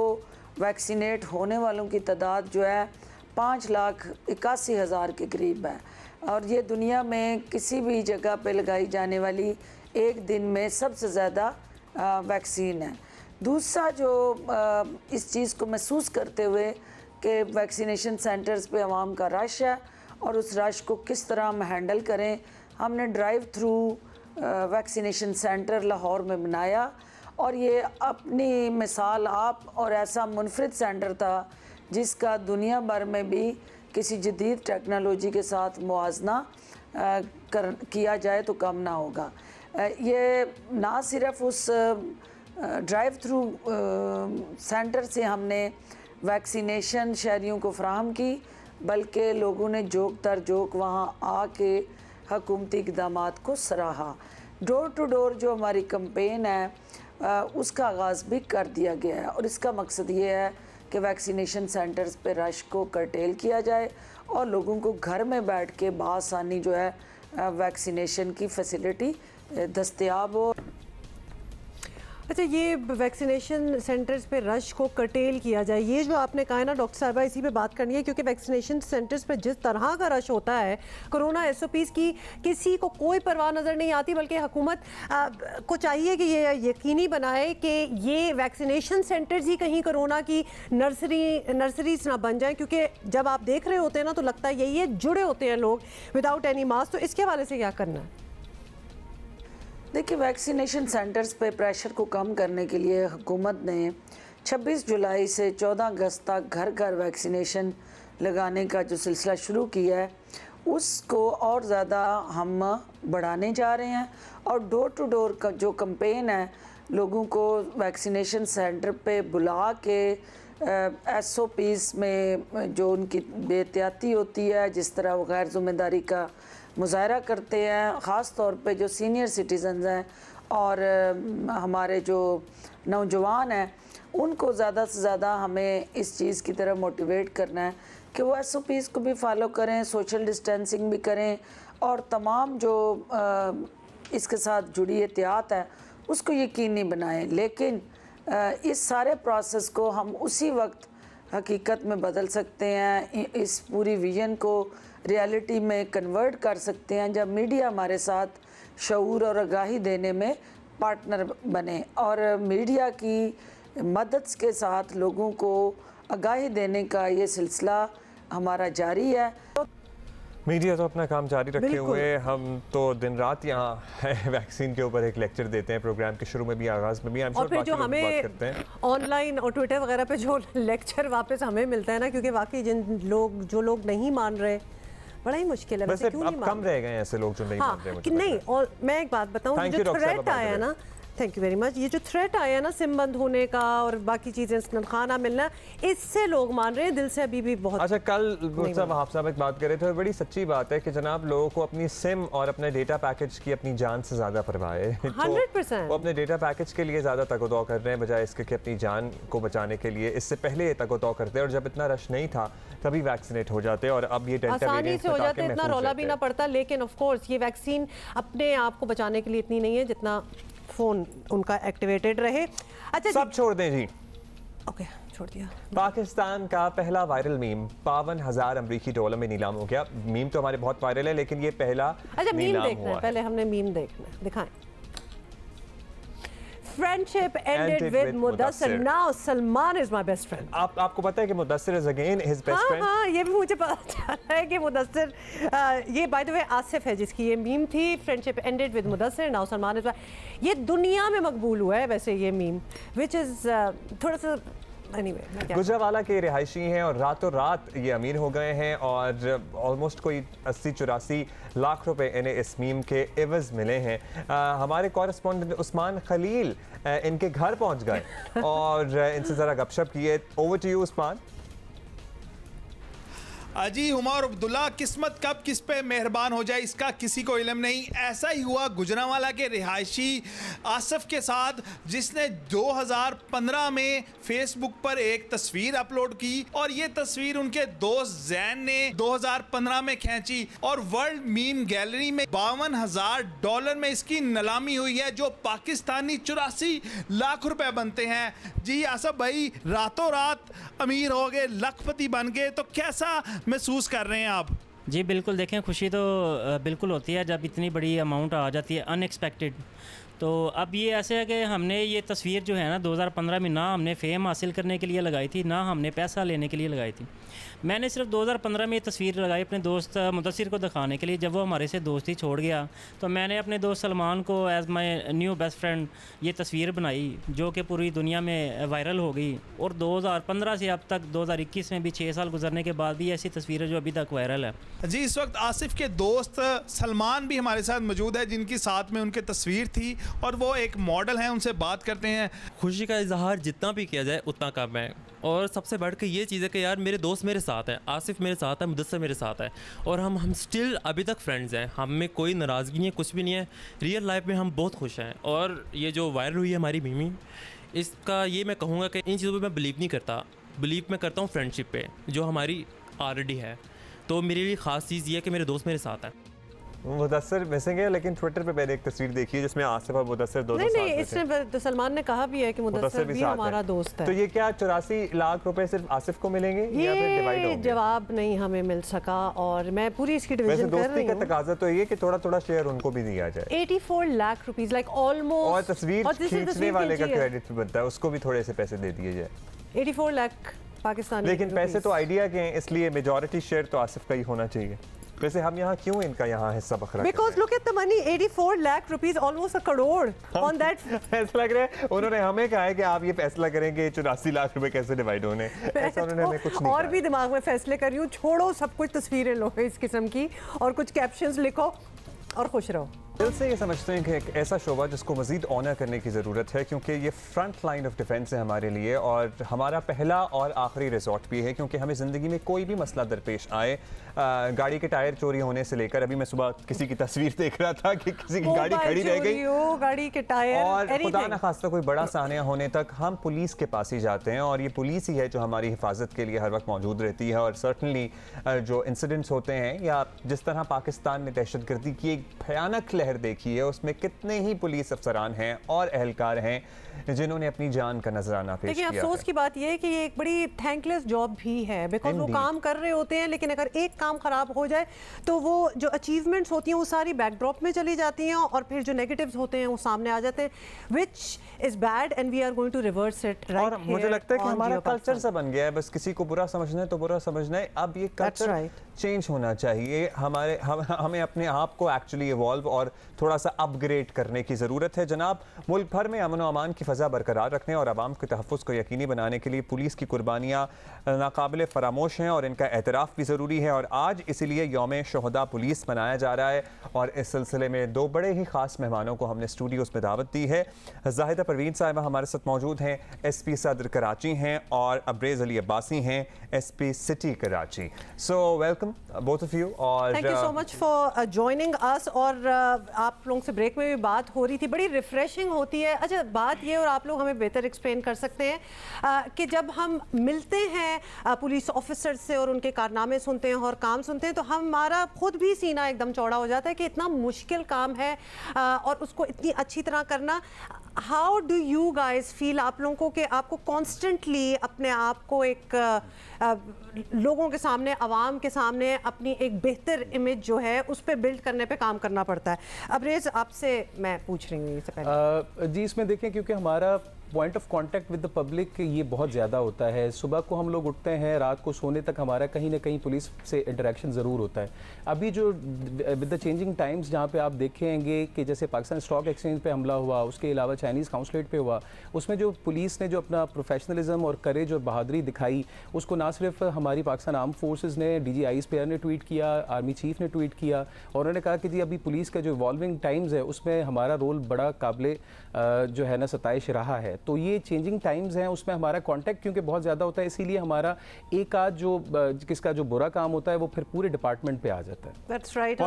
वैक्सीनेट होने वालों की तादाद जो है 5,81,000 के करीब है, और ये दुनिया में किसी भी जगह पे लगाई जाने वाली एक दिन में सबसे ज़्यादा वैक्सीन है। दूसरा जो इस चीज़ को महसूस करते हुए कि वैक्सीनेशन सेंटर्स पे आवाम का रश है और उस रश को किस तरह हम हैंडल करें, हमने drive through vaccination centre Lahore में बनाया और ये अपनी मिसाल आप और ऐसा मुनफरिद सेंटर था जिसका दुनिया भर में भी किसी जदीद टेक्नोलॉजी के साथ मुआजना किया जाए तो कम ना होगा। ये ना सिर्फ उस ड्राइव थ्रू सेंटर से हमने वैक्सीनेशन शहरियों को फ्राहम की, बल्कि लोगों ने जोक तर जोक वहाँ आके हुकूमती इक़दामात को सराहा। डोर टू डोर जो हमारी कैंपेन है उसका आगाज़ भी कर दिया गया है और इसका मकसद ये है कि वैक्सीनेशन सेंटर्स पे रश को कर्टेल किया जाए और लोगों को घर में बैठ के बआसानी जो है वैक्सीनेशन की फैसिलिटी दस्तयाब हो। अच्छा, ये वैक्सीनेशन सेंटर्स पे रश को कर्टेल किया जाए, ये जो आपने कहा है ना डॉक्टर साहिबा, इसी पे बात करनी है, क्योंकि वैक्सीनेशन सेंटर्स पे जिस तरह का रश होता है, कोरोना SOPs की किसी को कोई परवाह नज़र नहीं आती, बल्कि हुकूमत को चाहिए कि ये यकीनी बनाए कि ये वैक्सीनेशन सेंटर्स ही कहीं कोरोना की नर्सरीज ना बन जाए, क्योंकि जब आप देख रहे होते हैं ना तो लगता है यही है, जुड़े होते हैं लोग विदाउट एनी मास्क। तो इसके हवाले से क्या करना है? देखिए, वैक्सीनेशन सेंटर्स पे प्रेशर को कम करने के लिए हुकूमत ने 26 जुलाई से 14 अगस्त तक घर घर वैक्सीनेशन लगाने का जो सिलसिला शुरू किया है, उसको और ज़्यादा हम बढ़ाने जा रहे हैं। और डोर टू डोर का जो कैंपेन है, लोगों को वैक्सीनेशन सेंटर पे बुला के SOPs में जो उनकी बेहतियाती होती है, जिस तरह वो गैर ज़िम्मेदारी का मुज़ाहरा करते हैं, ख़ास तौर पे जो सीनियर सिटीज़न्स हैं और हमारे जो नौजवान हैं, उनको ज़्यादा से ज़्यादा हमें इस चीज़ की तरफ मोटिवेट करना है कि वो SOPs को भी फॉलो करें, सोशल डिस्टेंसिंग भी करें और तमाम जो इसके साथ जुड़ी एहतियात है उसको यकीनी बनाएं। लेकिन इस सारे प्रोसेस को हम उसी वक्त हकीकत में बदल सकते हैं, इस पूरी विजन को रियलिटी में कन्वर्ट कर सकते हैं जब मीडिया हमारे साथ शऊर और आगाही देने में पार्टनर बने। और मीडिया की मदद के साथ लोगों को आगाही देने का ये सिलसिला हमारा जारी है। मीडिया तो अपना काम जारी रखे हुए, हम तो दिन रात यहाँ है, वैक्सीन के ऊपर एक लेक्चर देते हैं प्रोग्राम के शुरू में भी, आगाज़ में भी। और फिर जो हमें ऑनलाइन और ट्विटर वगैरह पे जो लेक्चर वापस हमें मिलता है ना, क्योंकि वाकई जो लोग नहीं मान रहे, बड़ा ही मुश्किल है। वैसे अब कम रह गए हैं ऐसे लोग जो नहीं मान रहे। नहीं, और मैं एक बात बताऊं, जो थ्रेट आया ना, थैंक यू वेरी मच, ये जो थ्रेट आया ना सिम बंद होने का और बाकी चीज़ें तनख्वाह मिलना, इससे लोग मान रहे हैं, दिल से अभी भी बहुत। अच्छा, कल वहाब साहब एक बात कर रहे थे, बड़ी सच्ची बात है कि जनाब लोगों को अपनी सिम और अपने डेटा पैकेज की अपनी जान से ज़्यादा परवाह है। 100% वो अपने डेटा पैकेज के लिए ज़्यादा तगदौ कर रहे हैं बजाय इसके कि अपनी जान को बचाने के लिए। इससे पहले तगदौ करते और जब इतना रश नहीं था तभी वैक्सीनेट हो जाते और अब ये आसानी से हो जाते, इतना रौला भी ना पड़ता। लेकिन ऑफ कोर्स ये वैक्सीन अपने आप को बचाने के लिए इतनी नहीं है जितना फोन उनका एक्टिवेटेड रहे। अच्छा, सब छोड़ दें जी। ओके, छोड़ दिया। पाकिस्तान का पहला वायरल मीम 52,000 अमरीकी डॉलर में नीलाम हो गया। मीम तो हमारे बहुत वायरल है, लेकिन ये पहला मीम देखना है, पहले हमने मीम देखना है, दिखाएं। Friendship ended with Mudassir. Now Salman is my best friend. आपको पता है कि Mudassir is again his best friend? हाँ, ये भी मुझे पता चला है कि मुदस्सिर, ये by the way आसिफ है जिसकी ये मीम थी, Friendship ended with Mudassir. Now Salman is my, ये दुनिया में मकबूल हुआ है वैसे ये मीम, which is थोड़ा सा गुजरावाला के रिहायशी हैं और रातों रात ये अमीर हो गए हैं और ऑलमोस्ट कोई 80-84 लाख रुपए इन्हें इस मीम के एवज मिले हैं। हमारे कॉरेस्पॉन्डेंट उस्मान खलील इनके घर पहुंच गए और इनसे ज़रा गपशप किए। Over to you Usman. जी, हुमा और अब्दुल्ला, किस्मत कब किस पे मेहरबान हो जाए इसका किसी को इल्म नहीं। ऐसा ही हुआ गुजरांवाला के रिहायशी आसिफ के साथ, जिसने 2015 में फेसबुक पर एक तस्वीर अपलोड की और ये तस्वीर उनके दोस्त जैन ने 2015 में खींची और वर्ल्ड मीम गैलरी में $52,000 में इसकी नीलामी हुई है, जो पाकिस्तानी 84 लाख रुपए बनते हैं। जी आसिफ भाई, रातों रात अमीर हो गए, लखपति बन गए, तो कैसा महसूस कर रहे हैं आप? जी बिल्कुल, देखें खुशी तो बिल्कुल होती है जब इतनी बड़ी अमाउंट आ जाती है अनएक्सपेक्टेड। तो अब ये ऐसे है कि हमने ये तस्वीर जो है ना 2015 में ना हमने फेम हासिल करने के लिए लगाई थी, ना हमने पैसा लेने के लिए लगाई थी। मैंने सिर्फ 2015 में ये तस्वीर लगाई अपने दोस्त मुदस्सिर को दिखाने के लिए। जब वो हमारे से दोस्ती छोड़ गया तो मैंने अपने दोस्त सलमान को as my new best friend ये तस्वीर बनाई, जो कि पूरी दुनिया में वायरल हो गई। और 2015 से अब तक 2021 में भी 6 साल गुजरने के बाद भी ऐसी तस्वीरें जो अभी तक वायरल है। जी, इस वक्त आसिफ के दोस्त सलमान भी हमारे साथ मौजूद है, जिनकी साथ में उनकी तस्वीर थी और वो एक मॉडल हैं। उनसे बात करते हैं। खुशी का इजहार जितना भी किया जाए उतना कम है, और सबसे बढ़ के ये चीज़ है कि यार मेरे दोस्त मेरे साथ हैं, आसिफ मेरे साथ है, मुदस्सिर मेरे साथ है और हम स्टिल अभी तक फ्रेंड्स हैं। हम में कोई नाराज़गी नहीं है, कुछ भी नहीं है। रियल लाइफ में हम बहुत खुश हैं। और ये जो वायरल हुई है हमारी मीमी, इसका ये मैं कहूँगा कि इन चीज़ों पर मैं बिलीव नहीं करता। बिलीव मैं करता हूँ फ्रेंडशिप पे, जो हमारी ऑलरेडी है। तो मेरे लिए ख़ास चीज़ ये है कि मेरे दोस्त मेरे साथ हैं। मुदस्सिर मिसिंग है, लेकिन ट्विटर पे मैंने एक तस्वीर देखी है जिसमें आसिफ और मुदस्सिर दोनों साथ नहीं, इसने तो सलमान ने कहा भी है कि मुदस्सिर भी हमारा दोस्त है। तो ये क्या 84 लाख रुपए सिर्फ आसिफ को मिलेंगे या फिर डिवाइड होंगे? जवाब नहीं हमें मिल सका और मैं पूरी इसकी डिवीजन कर रही हूं। दोस्ती का तकाजा तो ये कि थोड़ा-थोड़ा शेयर उनको भी दिया जाए। 84 लाख रुपीस, लाइक ऑलमोस्ट। और तस्वीर खींचने वाले का क्रेडिट भी बनता है, उसको भी थोड़े से पैसे दे दिए जाए। 84 लाख पाकिस्तानी। लेकिन पैसे तो आइडिया के हैं, इसलिए मेजॉरिटी शेयर तो आसिफ का ही होना चाहिए। वैसे हम यहाँ क्यों इनका यहाँ हिस्सा बखरा? Because look at the money, 84 lakh rupees, almost a crore on that. ऐसा लग रहा है उन्होंने हमें कहा है कि आप ये फैसला करेंगे 84 लाख रुपए कैसे डिवाइड होने, ऐसा उन्होंने हमें कुछ नहीं और भी दिमाग में फैसले कर रही हूँ, छोड़ो सब कुछ, तस्वीरें लो इस किस्म की और कुछ कैप्शंस लिखो और खुश रहो। दिल से ये समझते हैं कि एक ऐसा शोबा जिसको मज़ीद ऑनर करने की ज़रूरत है, क्योंकि ये फ्रंट लाइन ऑफ डिफेंस है हमारे लिए और हमारा पहला और आखिरी रिजॉर्ट भी है, क्योंकि हमें ज़िंदगी में कोई भी मसला दरपेश आए, गाड़ी के टायर चोरी होने से लेकर, अभी मैं सुबह किसी की तस्वीर देख रहा था कि किसी की गाड़ी खड़ी रह गई, गाड़ी के टायर, और खुदा न खास्ता कोई बड़ा सानिया होने तक हम पुलिस के पास ही जाते हैं और ये पुलिस ही है जो हमारी हिफाजत के लिए हर वक्त मौजूद रहती है। और सर्टनली जो इंसिडेंट्स होते हैं या जिस तरह पाकिस्तान में दहशतगर्दी की एक भयानक लहर देखी है, उसमें कितने ही पुलिस अफसरान हैं और एहलकार हैं जिन्होंने अपनी जान का नजराना पेश किया। अफसोस की बात यह है कि ये एक बड़ी थैंकलेस जॉब भी है, बिकॉज वो काम कर रहे होते हैं, लेकिन अगर एक काम खराब हो जाए तो वो जो अचीवमेंट्स होती हैं वो सारी बैकड्रॉप में चली जाती हैं और फिर जो नेगेटिव्स होते हैं वो सामने आ जाते हैं, which is bad and we are going to reverse it right. और मुझे लगता है कि हमारा कल्चर सा बन गया है, बस किसी को बुरा समझना है तो बुरा समझना है। अब ये कल्चर चेंज होना चाहिए, हमें अपने आप को एक्चुअली इवॉल्व और थोड़ा सा अपग्रेड करने की ज़रूरत है। जनाब, मुल्क भर में अमन व अमान की फ़ज़ा बरकरार रखने और आवाम के तहफ़्फ़ुज़ को यकीनी बनाने के लिए पुलिस की कुर्बानियाँ नाकाबिले फरामोश हैं और इनका एतराफ़ भी ज़रूरी है। और आज इसीलिए यौम शोहदा पुलिस मनाया जा रहा है और इस सिलसिले में दो बड़े ही ख़ास मेहमानों को हमने स्टूडियोज़ में दावत दी है। ज़ाहिदा परवीन साहिबा हमारे साथ मौजूद हैं, SP सदर कराची हैं, और अब्रेज़ अली अब्बासी हैं, SP city Karachi. So welcome both of you और thank you so much for joining us. और आप लोगों से ब्रेक में भी बात हो रही थी, बड़ी रिफ्रेशिंग होती है। अच्छा, बात ये, और आप लोग हमें बेहतर एक्सप्लेन कर सकते हैं कि जब हम मिलते हैं पुलिस ऑफिसर से और उनके कारनामे सुनते हैं और काम सुनते हैं तो हमारा खुद भी सीना एकदम चौड़ा हो जाता है कि इतना मुश्किल काम है और उसको इतनी अच्छी तरह करना। How do you guys feel, आप लोगों को, कि आपको कॉन्स्टेंटली अपने आप को एक लोगों के सामने, आवाम के सामने अपनी एक बेहतर इमेज जो है उस पर बिल्ड करने पे काम करना पड़ता है? अब्रेज़, आपसे मैं पूछ रही हूँ इससे पहले। जी, इसमें देखें, क्योंकि हमारा point of contact with the public ये बहुत ज़्यादा होता है। सुबह को हम लोग उठते हैं, रात को सोने तक हमारा कहीं ना कहीं पुलिस से इंटरेक्शन ज़रूर होता है। अभी जो विद द चेंजिंग टाइम्स, जहाँ पे आप देखेंगे कि जैसे पाकिस्तान स्टॉक एक्सचेंज पे हमला हुआ, उसके अलावा चाइनीज़ काउंसलेट पे हुआ, उसमें जो पुलिस ने जो अपना प्रोफेशनलिज्म और करेज और बहादुरी दिखाई, उसको ना सिर्फ हमारी पाकिस्तान आर्म फोर्सेज ने, DG ISPR ने ट्वीट किया, आर्मी चीफ ने ट्वीट किया और उन्होंने कहा कि जी अभी पुलिस का जो इवॉल्विंग टाइम्स है उसमें हमारा रोल बड़ा काबिल जो है ना सताइश रहा है। तो ये चेंजिंग टाइम्स हैं, उसमें हमारा कांटेक्ट क्योंकि बहुत ज़्यादा होता है, इसीलिए हमारा एक आध जो किसका जो बुरा काम होता है वो फिर पूरे डिपार्टमेंट पे आ जाता है। That's right.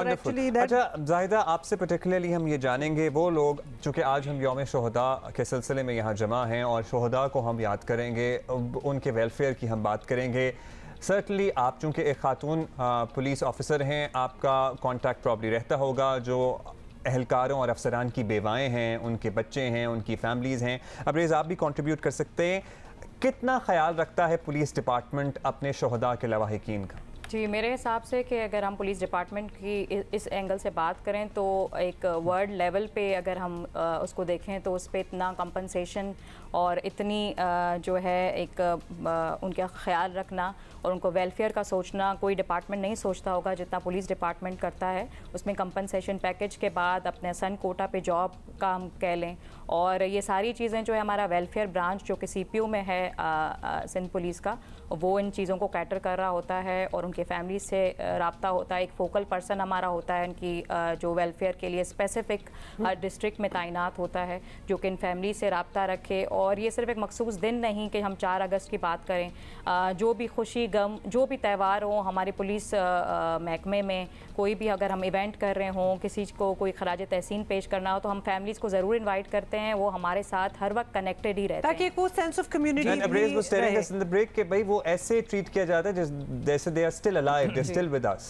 अच्छा जाहिदा, आपसे पर्टिकुलरली हम ये जानेंगे, वो लोग चूँकि आज हम यौम शोहदा के सिलसिले में यहाँ जमा हैं और शोहदा को हम याद करेंगे, उनके वेलफेयर की हम बात करेंगे। सर्टनली आप चूँकि एक खातून पुलिस ऑफिसर हैं, आपका कॉन्टैक्ट प्रॉब्ली रहता होगा जो एहलकारों और अफसरान की बेवाएँ हैं, उनके बच्चे हैं, उनकी फैमिलीज़ हैं। अब्रेज़, आप भी कंट्रीब्यूट कर सकते हैं, कितना ख्याल रखता है पुलिस डिपार्टमेंट अपने शोहदा के लवाहिकीन का? जी, मेरे हिसाब से कि अगर हम पुलिस डिपार्टमेंट की इस एंगल से बात करें तो एक वर्ल्ड लेवल पे अगर हम उसको देखें तो उस पर इतना कंपनसेशन और इतनी जो है एक उनका ख्याल रखना और उनको वेलफेयर का सोचना कोई डिपार्टमेंट नहीं सोचता होगा जितना पुलिस डिपार्टमेंट करता है। उसमें कंपनसेशन पैकेज के बाद अपने सन कोटा पे जॉब का हम कह लें, और ये सारी चीज़ें जो है हमारा वेलफेयर ब्रांच जो कि CPO में है सिंध पुलिस का, वो इन चीज़ों को कैटर कर रहा होता है और उनके फैमिली से रब्ता होता है। एक फोकल पर्सन हमारा होता है उनकी जो वेलफेयर के लिए स्पेसिफिक डिस्ट्रिक्ट में तैनात होता है जो कि इन फैमिली से रब्ता रखे। और ये सिर्फ एक मखसूस दिन नहीं कि हम 4 अगस्त की बात करें, जो भी खुशी गम जो भी त्यौहार हो, हमारे पुलिस महकमे में कोई भी अगर हम इवेंट कर रहे हों, किसी को कोई खराज तहसीन पेश करना हो तो हम फैमिलीज़ को ज़रूर इन्वाइट करते हैं, वो हमारे साथ हर वक्त कनेक्टेड ही रहते हैं ताकि एक वो सेंस ऑफ कम्युनिटी ब्रेक के भाई वो ऐसे ट्रीट किया जाता है जैसे they are still alive, they're still with us.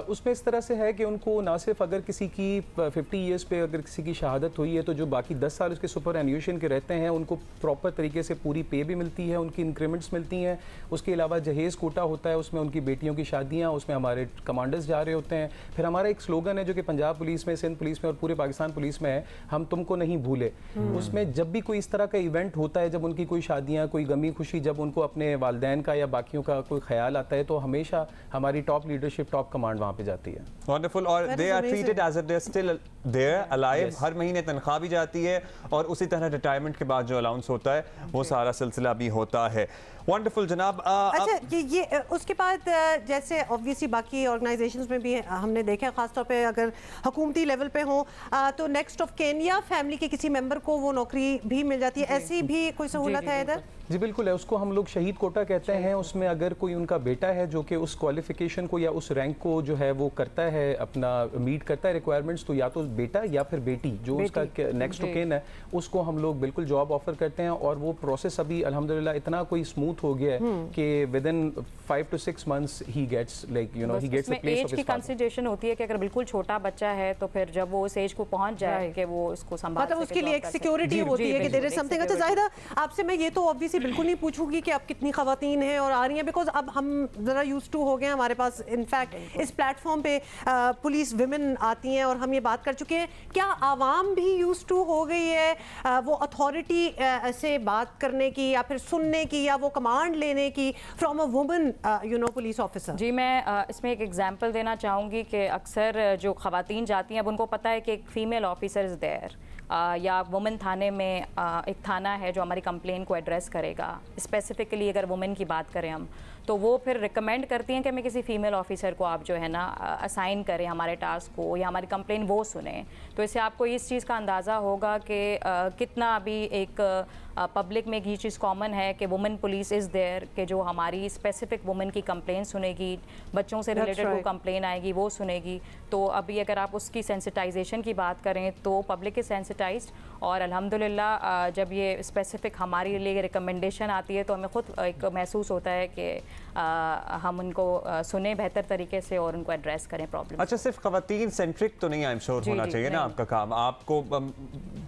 उसमें इस तरह से है कि उनको ना सिर्फ अगर किसी की 50 ईयर्स पे अगर किसी की शहादत हुई है तो जो बाकी 10 साल उसके सुपर एन्यूशन के रहते हैं उनको प्रॉपर तरीके से पूरी पे भी मिलती है, उनकी इंक्रीमेंट्स मिलती हैं। उसके अलावा जहेज़ कोटा होता है, उसमें उनकी बेटियों की शादियाँ, उसमें हमारे कमांडर्स जा रहे होते हैं। फिर हमारा एक स्लोगन है जो कि पंजाब पुलिस में, सिंध पुलिस में और पूरे पाकिस्तान पुलिस में है, हम तुमको नहीं भूले। उसमें जब भी कोई इस तरह का इवेंट होता है, जब उनकी कोई शादियाँ, कोई गमी खुशी, जब उनको अपने वालिदैन का या बाकियों का कोई ख्याल आता है तो हमेशा हमारी टॉप लीडरशिप, टॉप कमांड वहाँ पे जाती है। वंडरफुल। और they are treated as if they are still there alive. हर महीने तनख्वाह भी जाती है और उसी तरह रिटायरमेंट के बाद जो अलाउंस होता है वो सारा सिलसिला भी होता है। वंडरफुल जनाब। अच्छा, ये उसके बाद जैसे ऑब्वियसली बाकी ऑर्गेनाइजेशंस में भी हमने देखा, खासतौर पे अगर हुकूमती लेवल पे हो तो नेक्स्ट ऑफ किन या फैमिली के किसी मेंबर को वो नौकरी भी मिल जाती है, ऐसी भी कोई सहूलत है इधर? जी बिल्कुल है, उसको हम लोग शहीद कोटा कहते हैं। उसमें अगर कोई उनका बेटा है जो कि उस क्वालिफिकेशन को या उस रैंक को जो है वो करता है, अपना मीट करता है रिक्वायरमेंट्स, तो या तो बेटा या फिर बेटी जो उसका नेक्स्ट ऑफ किन है उसको हम लोग बिल्कुल जॉब ऑफर करते हैं। और वो प्रोसेस अभी अल्हम्दुलिल्लाह इतना कोई स्मूथ हो गया है कि with in 5 to 6 months he gets like you know he gets the place of his father. Consideration होती है कि अगर बिल्कुल छोटा बच्चा है तो फिर जब वो उस एज को पहुंच जाए कि वो उसको संभाल सके, मतलब उसके लिए एक सिक्योरिटी होती है कि देयर इज समथिंग। अच्छा जाहिदा, आपसे मैं ये तो ऑब्वियसली बिल्कुल नहीं पूछूंगी कि आप कितनी खवातीन हैं और आ रही हैं, बिकॉज अब हम ज़रा यूज्ड टू हो गए, हमारे पास इनफैक्ट इस प्लेटफॉर्म पे पुलिस विमेन आती हैं और हम ये बात कर चुके हैं। क्या आवाम भी यूज्ड टू हो गई है वो अथॉरिटी से बात करने की या फिर सुनने की या वो कमांड लेने की from a woman you know police officer? जी, मैं इसमें एक एग्जांपल देना चाहूँगी कि अक्सर जो खवातीन जाती हैं अब उनको पता है कि एक फ़ीमेल ऑफिसर इज़ देयर या वुमेन थाने में एक थाना है जो हमारी कंप्लेन को एड्रेस करेगा। स्पेसिफिकली अगर वुमेन की बात करें हम तो वो फिर रिकमेंड करती हैं कि हमें किसी फीमेल ऑफिसर को आप जो है ना असाइन करें हमारे टास्क को या हमारी कंप्लेन वो सुने। तो इससे आपको इस चीज़ का अंदाज़ा होगा कि कितना अभी एक पब्लिक में ये चीज़ कॉमन है कि वुमेन पुलिस इज़ देयर, कि जो हमारी स्पेसिफिक वुमेन की कंप्लेन सुनेगी, बच्चों से रिलेटेड कोई कंप्लेन आएगी वो सुनेगी। तो अभी अगर आप उसकी सेंसिटाइजेशन की बात करें तो पब्लिक इज सेंसिटाइज्ड और अल्हम्दुलिल्लाह जब ये स्पेसिफिक हमारे लिए रिकमेंडेशन आती है तो हमें खुद एक महसूस होता है कि हम उनको सुने बेहतर तरीके से और उनको एड्रेस करें प्रॉब्लम। अच्छा, सिर्फ खवातीन सेंट्रिक तो नहीं आई एम श्योर होना चाहिए ना आपका काम। आपको